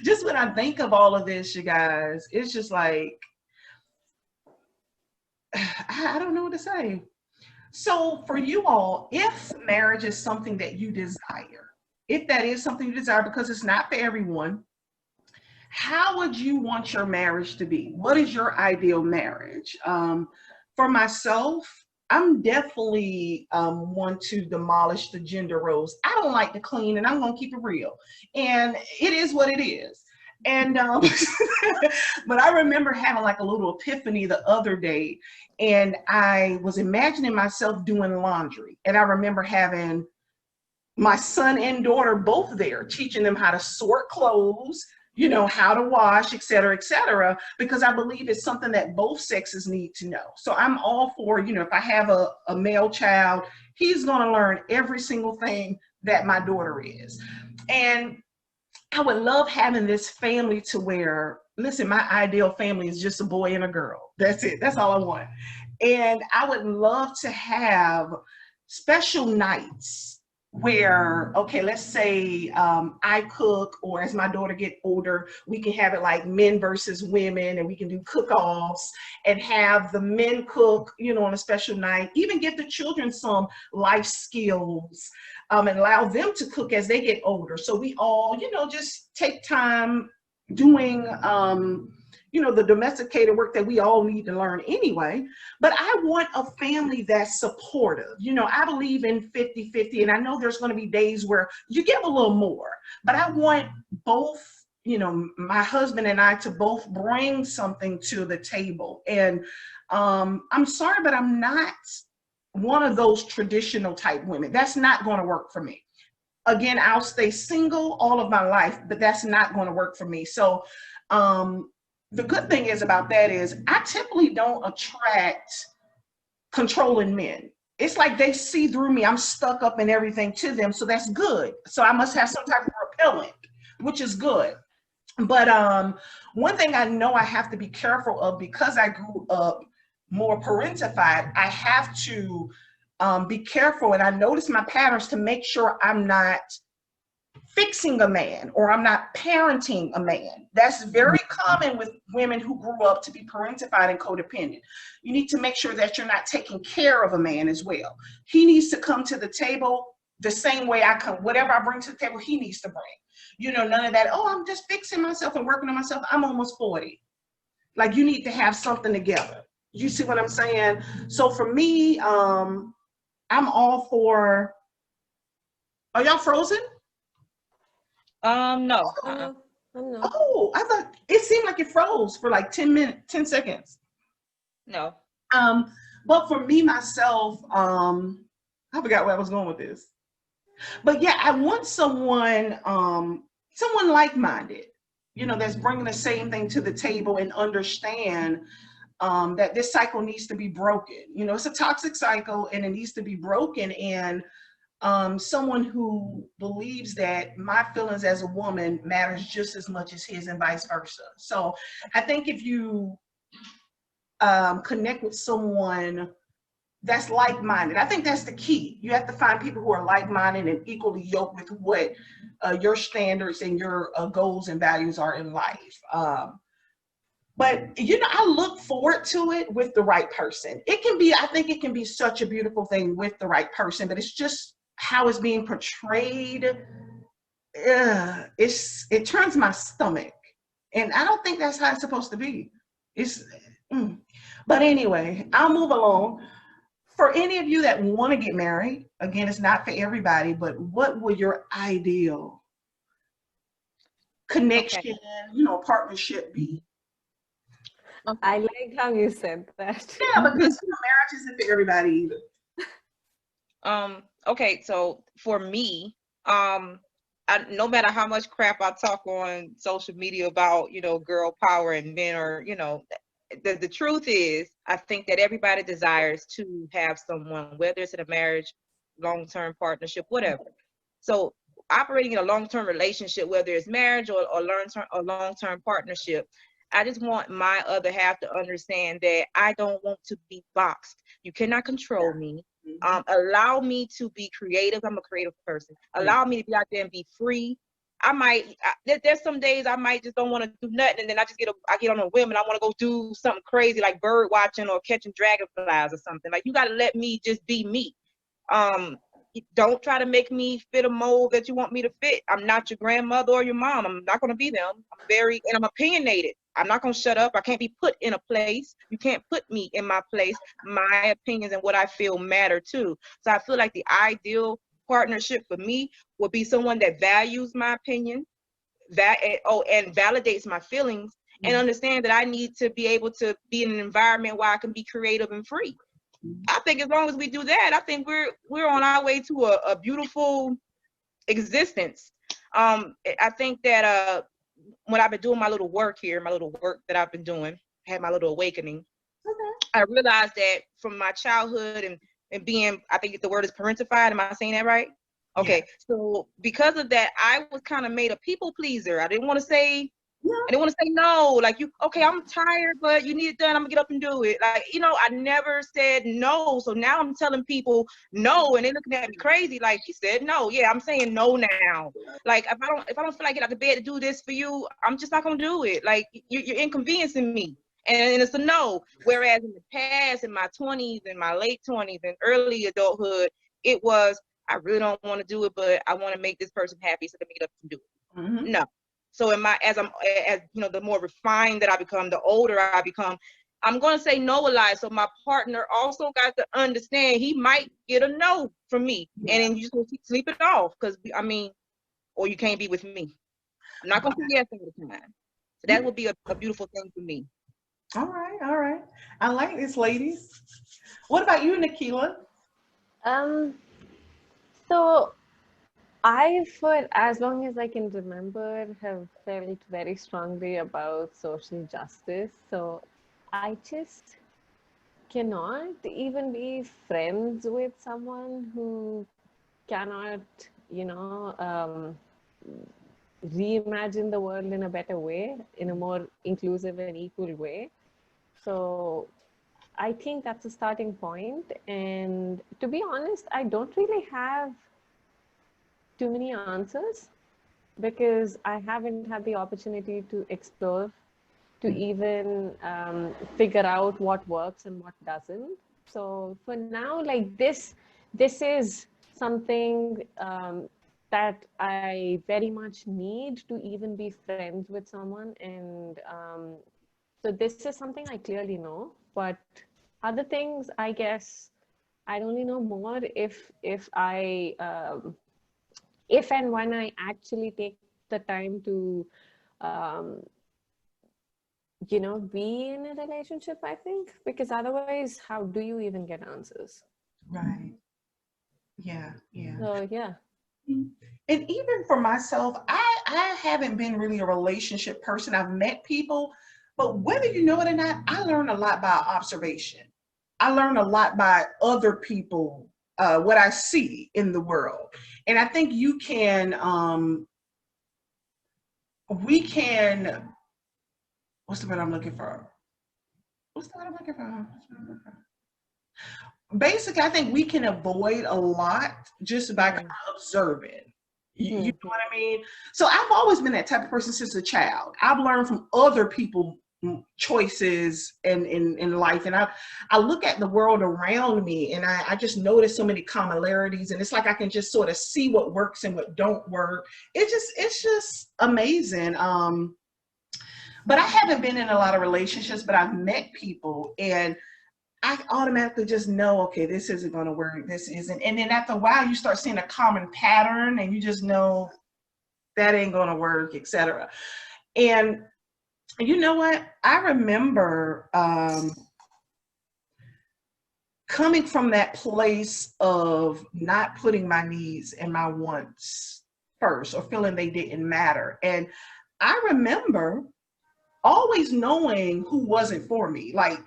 just when I think of all of this, you guys, it's just like I don't know what to say. So for you all, if marriage is something that you desire, if that is something you desire, because it's not for everyone, how would you want your marriage to be? What is your ideal marriage? For myself, I'm definitely want to demolish the gender roles. I don't like to clean, and I'm going to keep it real. And it is what it is. And but I remember having like a little epiphany the other day, and I was imagining myself doing laundry. And I remember having my son and daughter both there, teaching them how to sort clothes, you know, how to wash, et cetera, because I believe it's something that both sexes need to know. So I'm all for, you know, if I have a male child, he's going to learn every single thing that my daughter is. And I would love having this family to where, listen, my ideal family is just a boy and a girl. That's it. That's all I want. And I would love to have special nights where, okay, let's say I cook, or as my daughter get older, we can have it like men versus women, and we can do cook-offs and have the men cook, you know, on a special night, even give the children some life skills, and allow them to cook as they get older. So we all, you know, just take time doing, you know, the domesticated work that we all need to learn anyway. But I want a family that's supportive. You know, I believe in 50-50, and I know there's going to be days where you give a little more, but I want both, you know, my husband and I to both bring something to the table. And I'm sorry, but I'm not one of those traditional type women. That's not going to work for me. Again, I'll stay single all of my life, but that's not going to work for me. So the good thing is about that is I typically don't attract controlling men. It's like they see through me. I'm stuck up in everything to them. So that's good. So I must have some type of repellent, which is good. But one thing I know I have to be careful of, because I grew up more parentified, I have to be careful. And I notice my patterns to make sure I'm not fixing a man, or I'm not parenting a man. That's very common with women who grew up to be parentified and codependent. You need to make sure that you're not taking care of a man as well. He needs to come to the table the same way I come. Whatever I bring to the table, he needs to bring. You know, none of that, oh, I'm just fixing myself and working on myself. I'm almost 40. Like, you need to have something together. You see what I'm saying? So for me, I'm all for, are y'all frozen? No. I'm not. Oh, I thought it seemed like it froze for like 10 seconds. No. But for me, myself, I forgot where I was going with this. But yeah, I want someone like-minded, you know, that's bringing the same thing to the table and understand that this cycle needs to be broken. You know, it's a toxic cycle and it needs to be broken. And someone who believes that my feelings as a woman matters just as much as his, and vice versa. So I think if you connect with someone that's like-minded, I think that's the key. You have to find people who are like-minded and equally yoked with what your standards and your goals and values are in life. But, you know, I look forward to it with the right person. It can be, I think it can be such a beautiful thing with the right person, but it's just how it's being portrayed. It turns my stomach. And I don't think that's how it's supposed to be. But anyway, I'll move along. For any of you that want to get married, again, it's not for everybody, but what would your ideal connection, you know, partnership be? Okay. I like how you said that. Yeah, because, you know, marriage isn't for everybody either. Okay, so for me, no matter how much crap I talk on social media about, you know, girl power and men are, you know, the truth is, I think that everybody desires to have someone, whether it's in a marriage, long-term partnership, whatever. So operating in a long-term relationship, whether it's marriage or long-term partnership, I just want my other half to understand that I don't want to be boxed. You cannot control me. Allow me to be creative. I'm a creative person. Allow me to be out there and be free. There's some days I might just don't want to do nothing, and then I get on a whim and I want to go do something crazy like bird watching or catching dragonflies or something. Like, you got to let me just be me. Don't try to make me fit a mold that you want me to fit. I'm not your grandmother or your mom. I'm not going to be them. I'm opinionated. I'm not going to shut up. I can't be put in a place. You can't put me in my place. My opinions and what I feel matter too. So I feel like the ideal partnership for me would be someone that values my opinion, and validates my feelings, and understand that I need to be able to be in an environment where I can be creative and free. I think as long as we do that, I think we're on our way to a beautiful existence. I think that when I've been doing my little work that I've been doing, I had my little awakening. I realized that from my childhood and being, I think the word is parentified. Am I saying that right? Okay. Yeah. So because of that, I was kind of made a people pleaser. I didn't want to say no. Like, okay, I'm tired, but you need it done. I'm gonna get up and do it. Like, I never said no. So now I'm telling people no, and they're looking at me crazy. Like, she said no. Yeah, I'm saying no now. Like, if I don't feel like get out of bed to do this for you, I'm just not gonna do it. Like, you're inconveniencing me. And it's a no. Whereas in the past, in my 20s and my late 20s and early adulthood, it was, I really don't want to do it, but I want to make this person happy, so let me get up and do it. No. So as the more refined that I become, the older I become, I'm going to say no a lot. So my partner also got to understand he might get a no from me. Yeah. And then you just going to sleep it off, or you can't be with me. I'm not going to say yes all the time. So that would be a beautiful thing for me. All right. I like this, ladies. What about you, Nikhila? So I, for as long as I can remember, have felt very strongly about social justice. So I just cannot even be friends with someone who cannot, reimagine the world in a better way, in a more inclusive and equal way. So I think that's a starting point. And to be honest, I don't really have too many answers because I haven't had the opportunity to explore, to even figure out what works and what doesn't. So for now, like this is something that I very much need to even be friends with someone. And so this is something I clearly know, but other things, I guess I'd only know more if and when I actually take the time to, be in a relationship, I think, because otherwise, how do you even get answers? Right. Yeah. So, yeah. And even for myself, I haven't been really a relationship person. I've met people, but whether you know it or not, I learn a lot by observation. I learn a lot by other people, what I see in the world. And I think we can, what's the word I'm looking for? Basically, I think we can avoid a lot just by kind of observing. You know what I mean? So I've always been that type of person since a child. I've learned from other people's choices in life, and I look at the world around me, and I just notice so many commonalities, and it's like I can just sort of see what works and what don't work. It's just amazing. But I haven't been in a lot of relationships, but I've met people, and I automatically just know, okay, this isn't going to work. This isn't. And then after a while, you start seeing a common pattern, and you just know that ain't going to work, etc. And you know what? I remember coming from that place of not putting my needs and my wants first, or feeling they didn't matter. And I remember always knowing who wasn't for me. Like,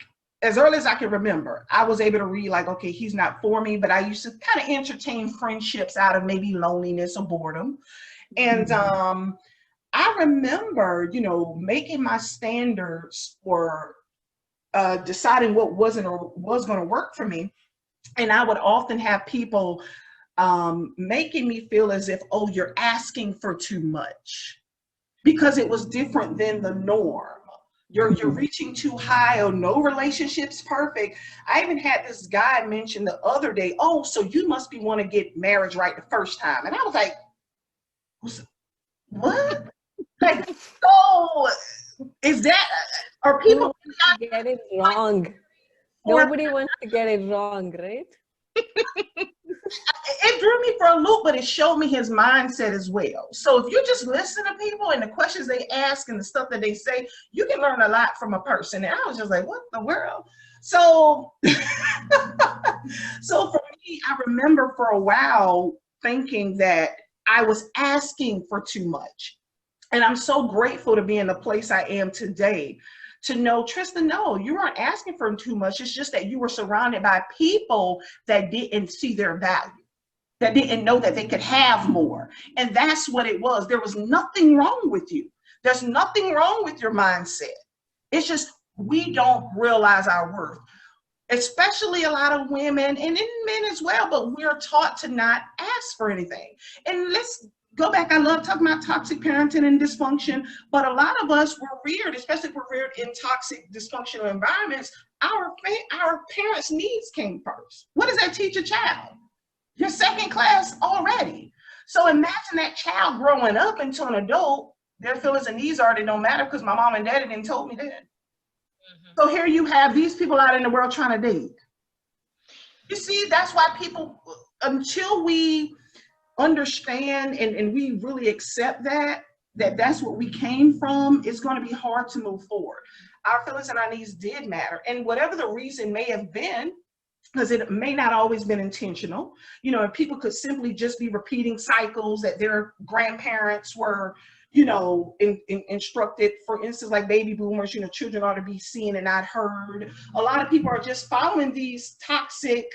as early as I can remember, I was able to read like, okay, he's not for me, but I used to kind of entertain friendships out of maybe loneliness or boredom. And I remember, you know, making my standards for deciding what wasn't or was going to work for me. And I would often have people making me feel as if, oh, you're asking for too much, because it was different than the norm. You're reaching too high, or no relationship's perfect. I even had this guy mention the other day, oh, so you must be want to get marriage right the first time. And I was like, what? Like, so is that, are Who people wants to get it wrong? Nobody wants to get it wrong, right? It drew me for a loop, but it showed me his mindset as well. So if you just listen to people and the questions they ask and the stuff that they say, you can learn a lot from a person. And I was just like, what the world? So, so for me, I remember for a while thinking that I was asking for too much. And I'm so grateful to be in the place I am today to know, Tristan, no, you weren't asking for too much. It's just that you were surrounded by people that didn't see their value, that didn't know that they could have more. And that's what it was. There was nothing wrong with you. There's nothing wrong with your mindset. It's just we don't realize our worth, especially a lot of women and men as well, but we're taught to not ask for anything. And let's go back. I love talking about toxic parenting and dysfunction, but a lot of us were reared, especially if we're reared in toxic, dysfunctional environments, our parents' needs came first. What does that teach a child? You're second class already. So imagine that child growing up into an adult, their feelings and needs already don't matter because my mom and daddy didn't told me that. So here you have these people out in the world trying to date. You see, that's why people, until we understand and we really accept that's what we came from, it's going to be hard to move forward. Our feelings and our needs did matter. And whatever the reason may have been, because it may not always been intentional, you know, and people could simply just be repeating cycles that their grandparents were, you know, instructed. For instance, like baby boomers, you know, children ought to be seen and not heard. A lot of people are just following these toxic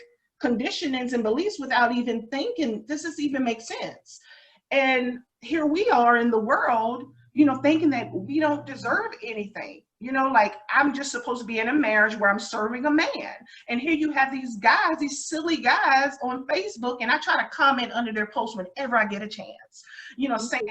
conditionings and beliefs without even thinking, does this even make sense? And here we are in the world, you know, thinking that we don't deserve anything. You know, like I'm just supposed to be in a marriage where I'm serving a man. And here you have these guys, these silly guys on Facebook, and I try to comment under their posts whenever I get a chance, you know, saying,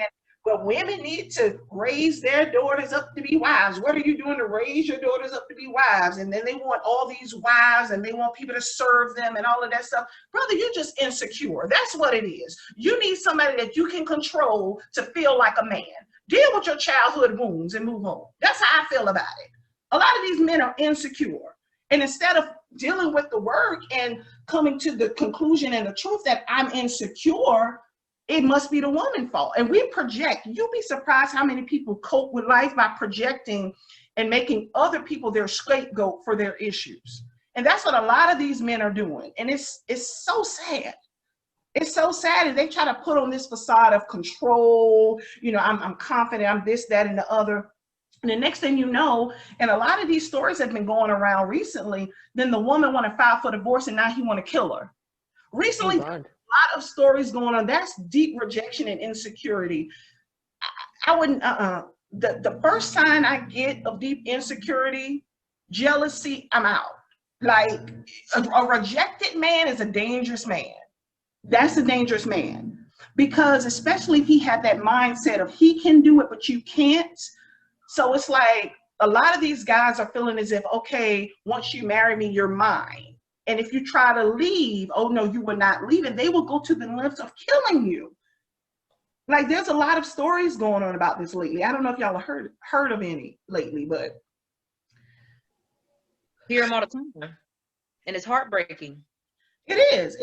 well, women need to raise their daughters up to be wives. What are you doing to raise your daughters up to be wives? And then they want all these wives and they want people to serve them and all of that stuff. Brother, you're just insecure. That's what it is. You need somebody that you can control to feel like a man. Deal with your childhood wounds and move on. That's how I feel about it. A lot of these men are insecure. And instead of dealing with the work and coming to the conclusion and the truth that I'm insecure, it must be the woman's fault. And we project. You'll be surprised how many people cope with life by projecting and making other people their scapegoat for their issues. And that's what a lot of these men are doing. And it's so sad. It's so sad. And they try to put on this facade of control. You know, I'm confident, I'm this, that, and the other. And the next thing you know, and a lot of these stories have been going around recently, then the woman want to file for divorce and now he want to kill her. Recently, a lot of stories going on. That's deep rejection and insecurity. I wouldn't, the first sign I get of deep insecurity, jealousy, I'm out. Like a rejected man is a dangerous man. That's a dangerous man, because especially if he had that mindset of he can do it, but you can't. So it's like a lot of these guys are feeling as if, okay, once you marry me, you're mine. And if you try to leave, oh no, you will not leave. And they will go to the lengths of killing you. Like there's a lot of stories going on about this lately. I don't know if y'all have heard of any lately, but. Hear them all the time. And it's heartbreaking. It is.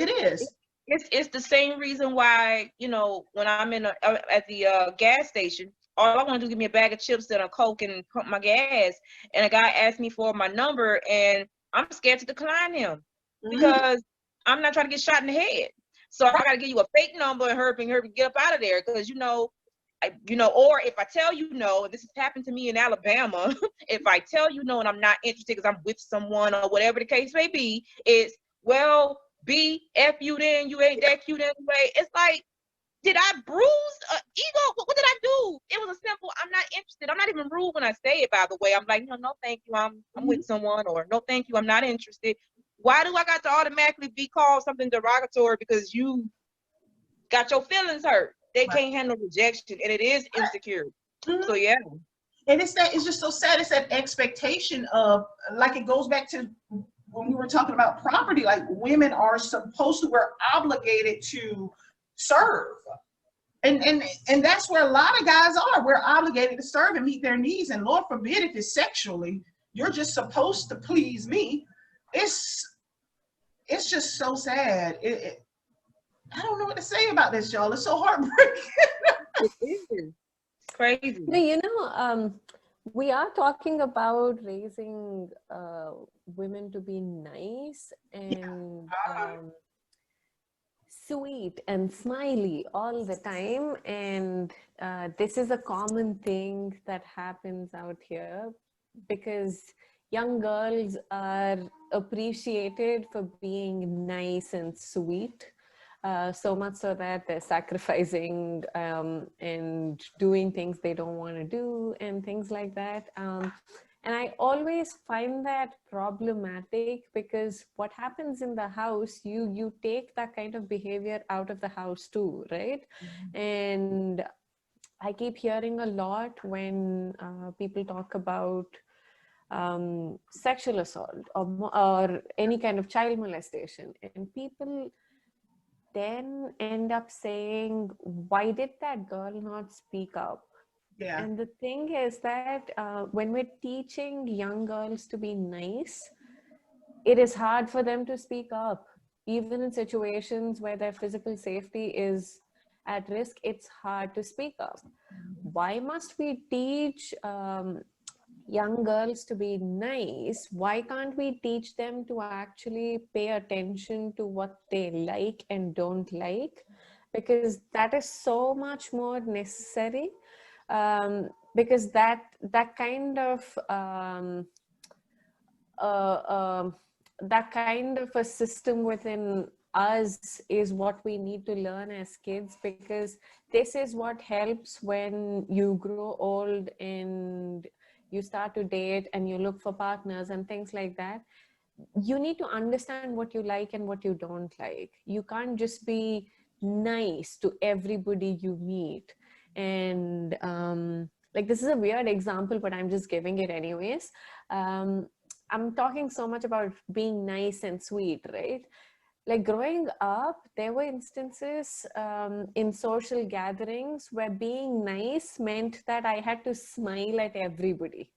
It's the same reason why, you know, when I'm at the gas station, all I want to do is give me a bag of chips and a Coke and pump my gas. And a guy asked me for my number and I'm scared to decline him because I'm not trying to get shot in the head. So I got to give you a fake number and hurry get up out of there. Because, you know, or if I tell you no, and this has happened to me in Alabama, if I tell you no and I'm not interested because I'm with someone or whatever the case may be, it's, well, B, F you then, you ain't that cute anyway. It's like, did I bruise an ego? What did I do? It was a simple, I'm not interested. I'm not even rude when I say it, by the way. I'm like, no, thank you. I'm with someone, or no, thank you. I'm not interested. Why do I got to automatically be called something derogatory because you got your feelings hurt? They can't handle rejection, and it is insecure. So yeah. And it's just so sad. It's that expectation of, like, it goes back to when we were talking about property, like women are supposed to, we're obligated to serve. And that's where a lot of guys are. We're obligated to serve and meet their needs. And Lord forbid if it's sexually, you're just supposed to please me. It's just so sad. I don't know what to say about this, y'all. It's so heartbreaking. It is crazy. We are talking about raising women to be nice and sweet and smiley all the time, and this is a common thing that happens out here because young girls are appreciated for being nice and sweet. So much so that they're sacrificing and doing things they don't want to do and things like that. And I always find that problematic because what happens in the house, you take that kind of behavior out of the house too, right? And I keep hearing a lot when people talk about sexual assault or any kind of child molestation, and people then end up saying, why did that girl not speak up? Yeah. And the thing is that when we're teaching young girls to be nice, it is hard for them to speak up. Even in situations where their physical safety is at risk, it's hard to speak up. Why must we teach young girls to be nice? Why can't we teach them to actually pay attention to what they like and don't like? Because that is so much more necessary. Because that kind of that kind of a system within us is what we need to learn as kids, because this is what helps when you grow old and you start to date and you look for partners and things like that. You need to understand what you like and what you don't like. You can't just be nice to everybody you meet. And like, this is a weird example, but I'm just giving it anyways. I'm talking so much about being nice and sweet, right? Like, growing up, there were instances in social gatherings where being nice meant that I had to smile at everybody.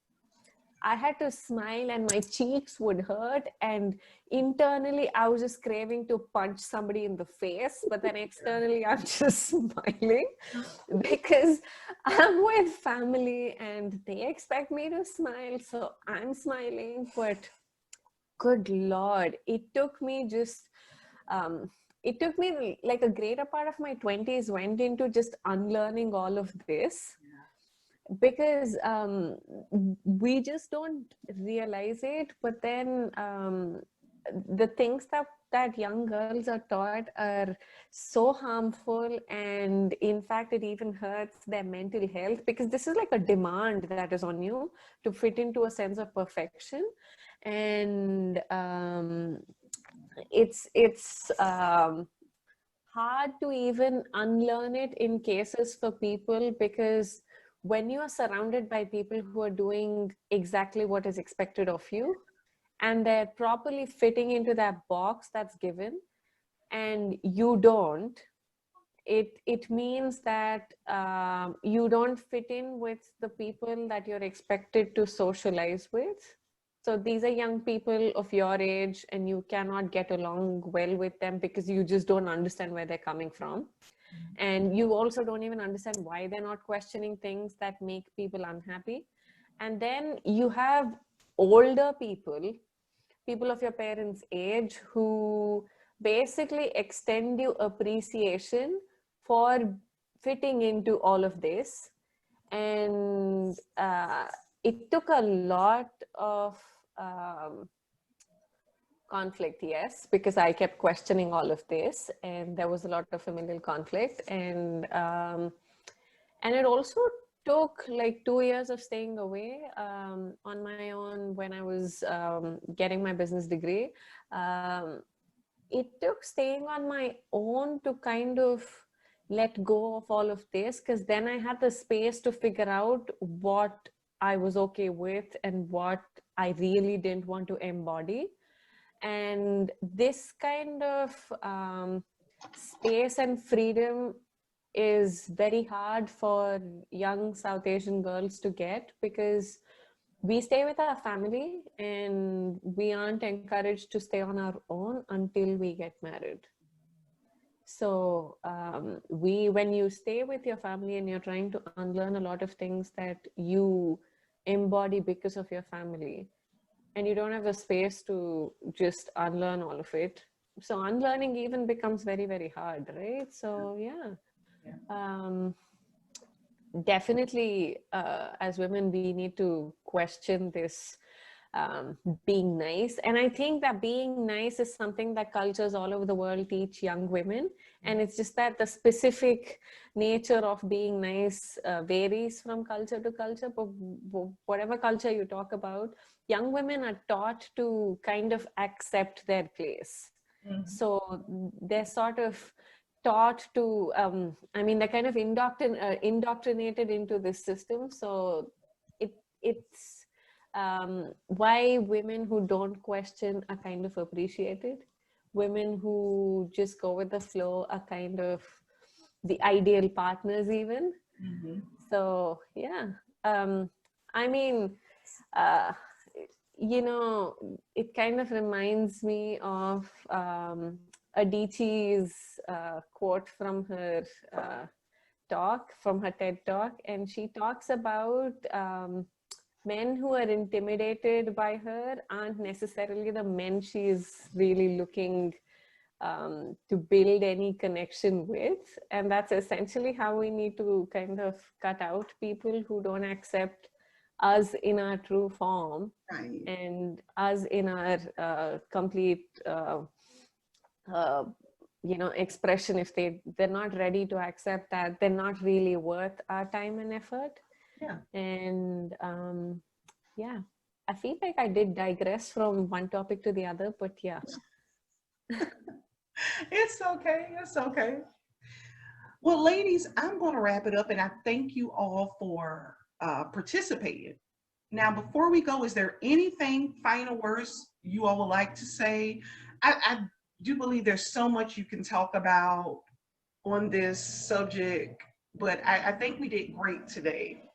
I had to smile and my cheeks would hurt, and internally I was just craving to punch somebody in the face, but then externally I'm just smiling because I'm with family and they expect me to smile, so I'm smiling. But good Lord, it took me like a greater part of my 20s went into just unlearning all of this, because we just don't realize it. But then the things that young girls are taught are so harmful, and in fact it even hurts their mental health, because this is like a demand that is on you to fit into a sense of perfection. And it's hard to even unlearn it in cases for people, because when you are surrounded by people who are doing exactly what is expected of you and they're properly fitting into that box that's given and you don't, it means that you don't fit in with the people that you're expected to socialize with. So these are young people of your age and you cannot get along well with them because you just don't understand where they're coming from. And you also don't even understand why they're not questioning things that make people unhappy. And then you have older people of your parents' age, who basically extend you appreciation for fitting into all of this. And it took a lot of conflict, yes, because I kept questioning all of this, and there was a lot of familial conflict, and it also took like 2 years of staying away on my own when I was getting my business degree. It took staying on my own to kind of let go of all of this, because then I had the space to figure out what I was okay with and what I really didn't want to embody. And this kind of space and freedom is very hard for young South Asian girls to get, because we stay with our family and we aren't encouraged to stay on our own until we get married. So when you stay with your family and you're trying to unlearn a lot of things that you embody because of your family, and you don't have the space to just unlearn all of it. So unlearning even becomes very, very hard, right? So yeah. Definitely, as women, we need to question this being nice. And I think that being nice is something that cultures all over the world teach young women. And it's just that the specific nature of being nice varies from culture to culture. But whatever culture you talk about, young women are taught to kind of accept their place. So they're sort of taught to, they're kind of indoctrinated into this system. So it's why women who don't question are kind of appreciated. Women who just go with the flow are kind of the ideal partners even. So yeah, it kind of reminds me of Adichie's quote from her from her TED talk, and she talks about men who are intimidated by her aren't necessarily the men she's really looking to build any connection with. And that's essentially how we need to kind of cut out people who don't accept us in our true form, right, and us in our complete expression. If they're not ready to accept that, they're not really worth our time and effort. And I feel like I did digress from one topic to the other, but yeah. It's okay. It's okay. Well, ladies, I'm going to wrap it up, and I thank you all for participating. Now, before we go, is there anything, final words you all would like to say? I do believe there's so much you can talk about on this subject, but I think we did great today.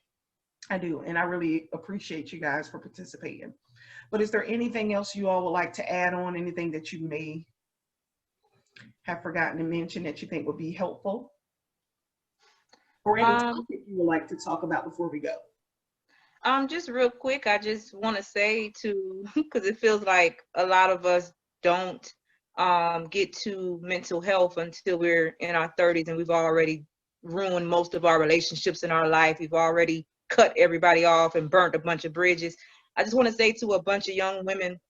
I do, and I really appreciate you guys for participating. But is there anything else you all would like to add on, anything that you may have forgotten to mention that you think would be helpful? Or any topic you would like to talk about before we go? Just real quick, I just want to say because it feels like a lot of us don't get to mental health until we're in our 30s, and we've already ruined most of our relationships in our life. We've already cut everybody off and burnt a bunch of bridges. I just want to say to a bunch of young women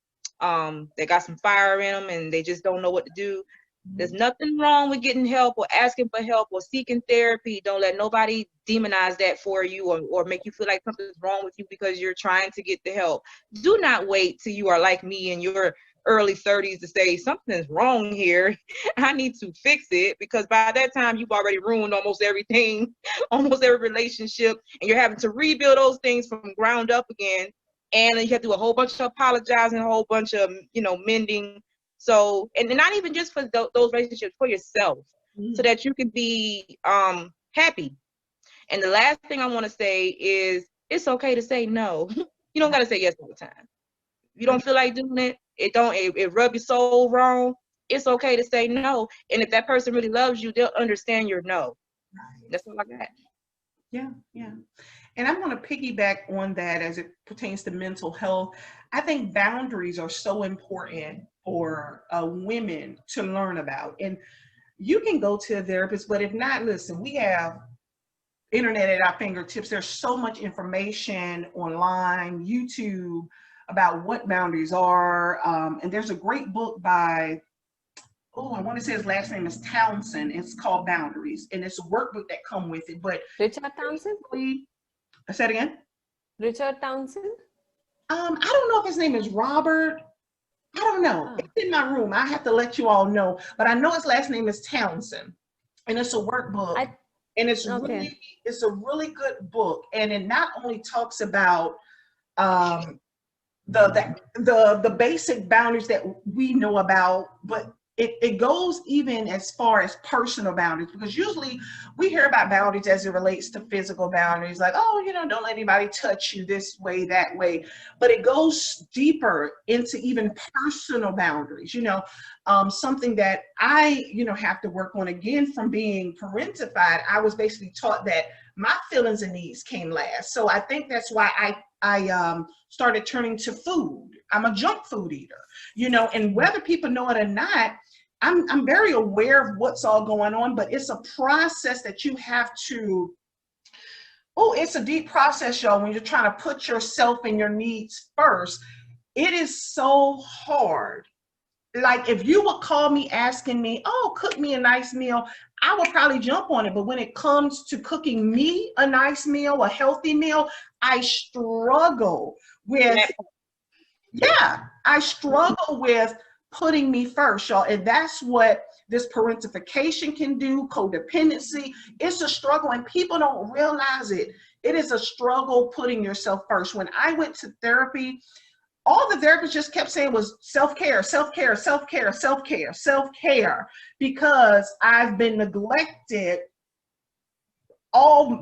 that got some fire in them and they just don't know what to do, there's nothing wrong with getting help or asking for help or seeking therapy. Don't let nobody demonize that for you or make you feel like something's wrong with you because you're trying to get the help. Do not wait till you are like me in your early 30s to say something's wrong here. I need to fix it, because by that time you've already ruined almost everything, almost every relationship, and you're having to rebuild those things from ground up again. And you have to do a whole bunch of apologizing, a whole bunch of, mending. So, and not even just for those relationships, for yourself, so that you can be happy. And the last thing I want to say is it's okay to say no. You don't got to say yes all the time. If you don't feel like doing it, it rub your soul wrong, it's okay to say no. And if that person really loves you, they'll understand your no. That's all I got. Yeah. And I'm going to piggyback on that as it pertains to mental health. I think boundaries are so important for women to learn about. And you can go to a therapist. But if not, listen, we have internet at our fingertips. There's so much information online, YouTube, about what boundaries are. And there's a great book by, I want to say his last name is Townsend. It's called Boundaries, and it's a workbook that come with it. But Richard Townsend? I said again? Richard Townsend? I don't know if his name is Robert. I don't know. Oh. It's in my room. I have to let you all know. But I know his last name is Townsend, and it's a workbook. And it's okay. it's a really good book. And it not only talks about the basic boundaries that we know about, but it goes even as far as personal boundaries, because usually we hear about boundaries as it relates to physical boundaries, like, oh, you know, don't let anybody touch you this way, that way. But it goes deeper into even personal boundaries, you know, something that I, you know, have to work on. Again, from being parentified, I was basically taught that my feelings and needs came last. So I think that's why I started turning to food. I'm a junk food eater, you know, and whether people know it or not, I'm very aware of what's all going on, but it's a process that you have to, it's a deep process, y'all, when you're trying to put yourself and your needs first. It is so hard. Like, if you would call me asking me, oh, cook me a nice meal, I would probably jump on it. But when it comes to cooking me a nice meal, a healthy meal, I struggle with, I struggle with putting me first, y'all. And that's what this parentification can do, codependency. It's a struggle, and people don't realize it. It is a struggle putting yourself first. When I went to therapy, all the therapist just kept saying was self-care, self-care, self-care, self-care, self-care, because I've been neglected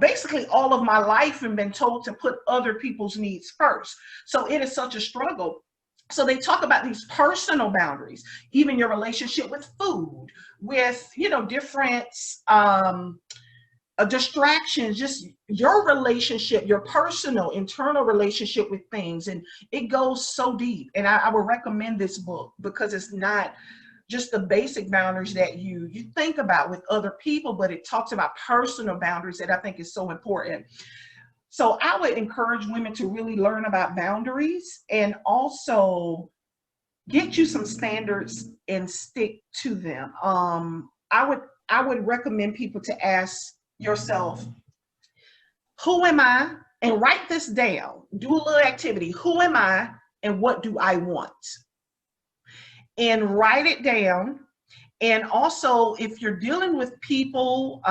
basically all of my life and been told to put other people's needs first. So it is such a struggle. So they talk about these personal boundaries, even your relationship with food, with, you know, different distractions, just your relationship, your personal internal relationship with things. And it goes so deep. And I would recommend this book, because it's not just the basic boundaries that you think about with other people, but it talks about personal boundaries that I think is so important. So I would encourage women to really learn about boundaries, and also get you some standards and stick to them. I would recommend people to ask yourself, who am I? And write this down. Do a little activity. Who am I and what do I want? And write it down. And also, if you're dealing with people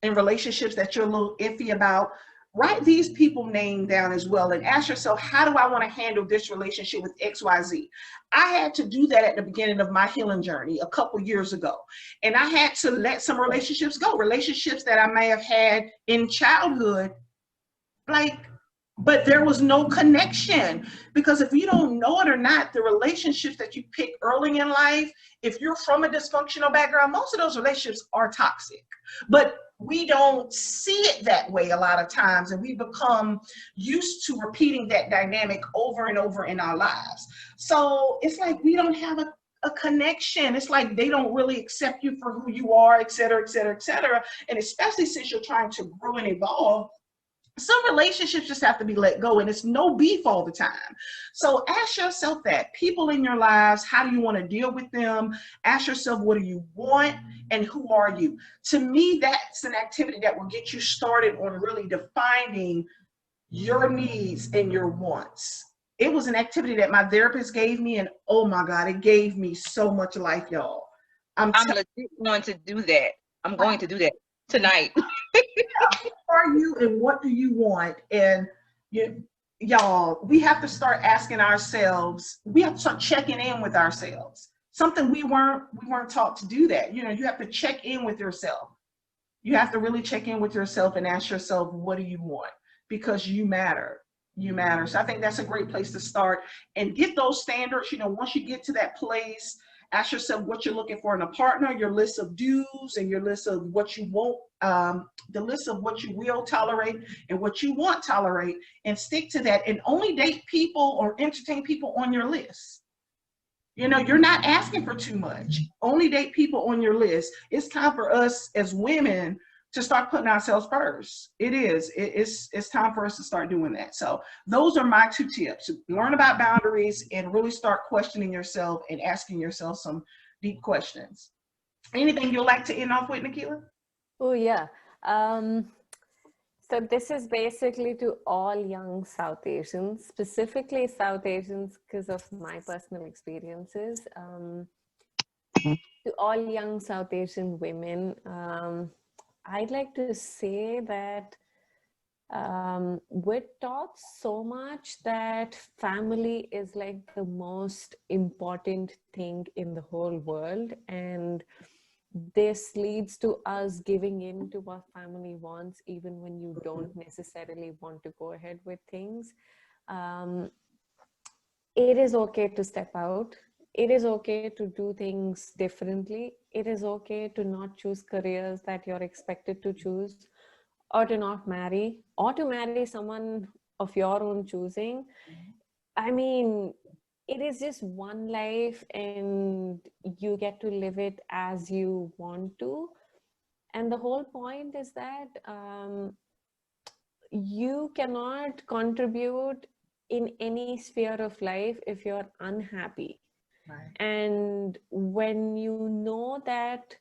in relationships that you're a little iffy about, write these people name down as well, and ask yourself, how do I want to handle this relationship with XYZ? I had to do that at the beginning of my healing journey a couple years ago. And I had to let some relationships go, relationships that I may have had in childhood, but there was no connection. Because if you don't know it or not, the relationships that you pick early in life, if you're from a dysfunctional background, most of those relationships are toxic. But we don't see it that way a lot of times, and we become used to repeating that dynamic over and over in our lives. So it's like we don't have a connection. It's like they don't really accept you for who you are, et cetera, et cetera, et cetera. And especially since you're trying to grow and evolve, some relationships just have to be let go, and it's no beef all the time. So ask yourself that. People in your lives, how do you want to deal with them? Ask yourself, what do you want and who are you? To me, that's an activity that will get you started on really defining your needs and your wants. It was an activity that my therapist gave me, and oh my God, it gave me so much life, y'all. I'm legit going to do that. I'm going to do that tonight. Who are you and what do you want? And y'all, we have to start asking ourselves, we have to start checking in with ourselves. Something we weren't taught to do that. You know, you have to check in with yourself. You have to really check in with yourself and ask yourself, what do you want? Because you matter. You matter. So I think that's a great place to start and get those standards. You know, once you get to that place, ask yourself what you're looking for in a partner, your list of do's and your list of what you won't, the list of what you will tolerate and what you won't tolerate, and stick to that, and only date people or entertain people on your list. You know, you're not asking for too much. Only date people on your list. It's time for us as women to start putting ourselves first. It is. It's time for us to start doing that. So those are my 2 tips. Learn about boundaries and really start questioning yourself and asking yourself some deep questions. Anything you'd like to end off with, Nikhila? Oh, yeah. So this is basically to all young South Asians, specifically South Asians because of my personal experiences. To all young South Asian women, I'd like to say that we're taught so much that family is like the most important thing in the whole world, and this leads to us giving in to what family wants even when you don't necessarily want to go ahead with things. um, it is okay to step out. It is okay to do things differently. It is okay to not choose careers that you're expected to choose, or to not marry, or to marry someone of your own choosing. I mean, it is just one life and you get to live it as you want to. And the whole point is that you cannot contribute in any sphere of life if you're unhappy. Right. And when you know that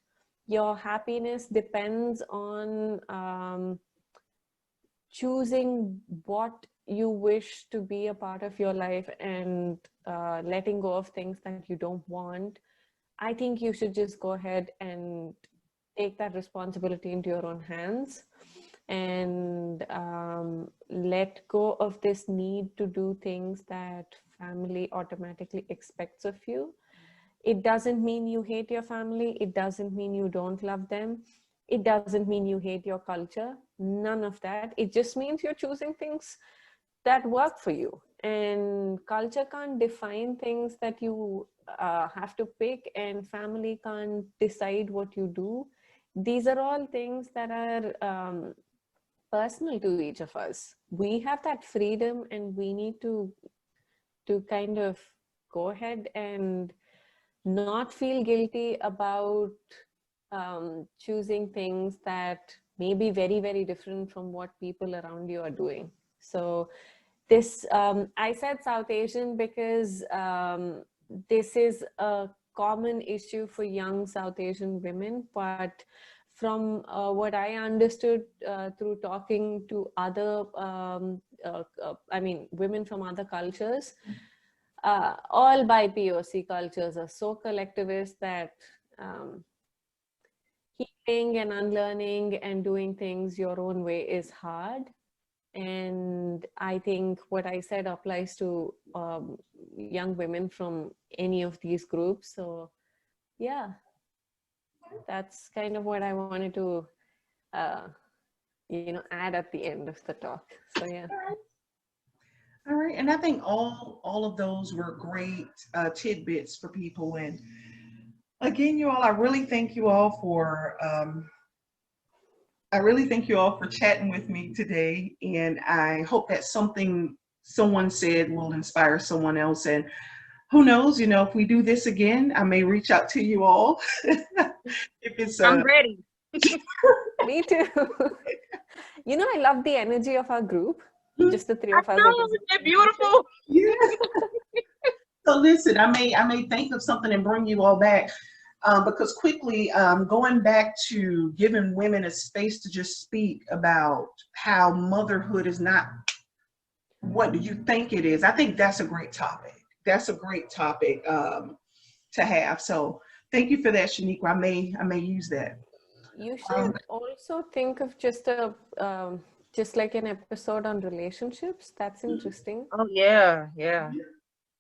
your happiness depends on choosing what you wish to be a part of your life and letting go of things that you don't want, I think you should just go ahead and take that responsibility into your own hands and let go of this need to do things that family automatically expects of you. It doesn't mean you hate your family. It doesn't mean you don't love them. It doesn't mean you hate your culture. None of that. It just means you're choosing things that work for you. And culture can't define things that you have to pick, and family can't decide what you do. These are all things that are personal to each of us. We have that freedom, and we need to kind of go ahead and not feel guilty about choosing things that may be very, very different from what people around you are doing. So this, I said South Asian because this is a common issue for young South Asian women, but from what I understood through talking to other, I mean, women from other cultures, all BIPOC cultures are so collectivist that healing and unlearning and doing things your own way is hard. And I think what I said applies to young women from any of these groups. So yeah, that's kind of what I wanted to, uh, add at the end of the talk. So yeah. All right, and I think all of those were great tidbits for people. And again, you all, I really thank you all for chatting with me today, and I hope that something someone said will inspire someone else. And who knows, if we do this again, I may reach out to you all. If it's I'm ready. Me too. I love the energy of our group. Just the three I of us. know, isn't it beautiful? Yeah. So listen, I may think of something and bring you all back. Because quickly, going back to giving women a space to just speak about how motherhood is not what do you think it is. I think that's a great topic. That's a great topic to have. So thank you for that, Shaniqua. I may use that. You should also think of just like an episode on relationships. That's interesting. Oh yeah, yeah.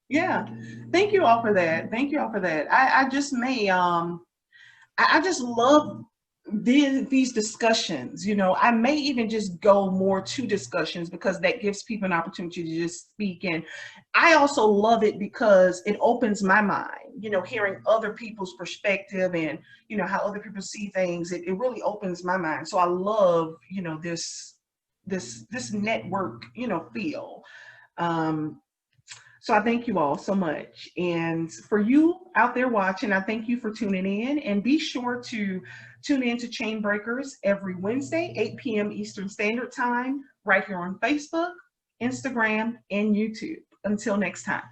Yeah. Thank you all for that. Thank you all for that. I just may I just love these discussions. I may even just go more to discussions because that gives people an opportunity to just speak. And I also love it because it opens my mind, hearing other people's perspective and, how other people see things. It really opens my mind. So I love, this network, feel. So I thank you all so much. And for you out there watching, I thank you for tuning in, and be sure to tune in to Chain Breakers every Wednesday, 8 p.m. Eastern Standard Time, right here on Facebook, Instagram, and YouTube. Until next time.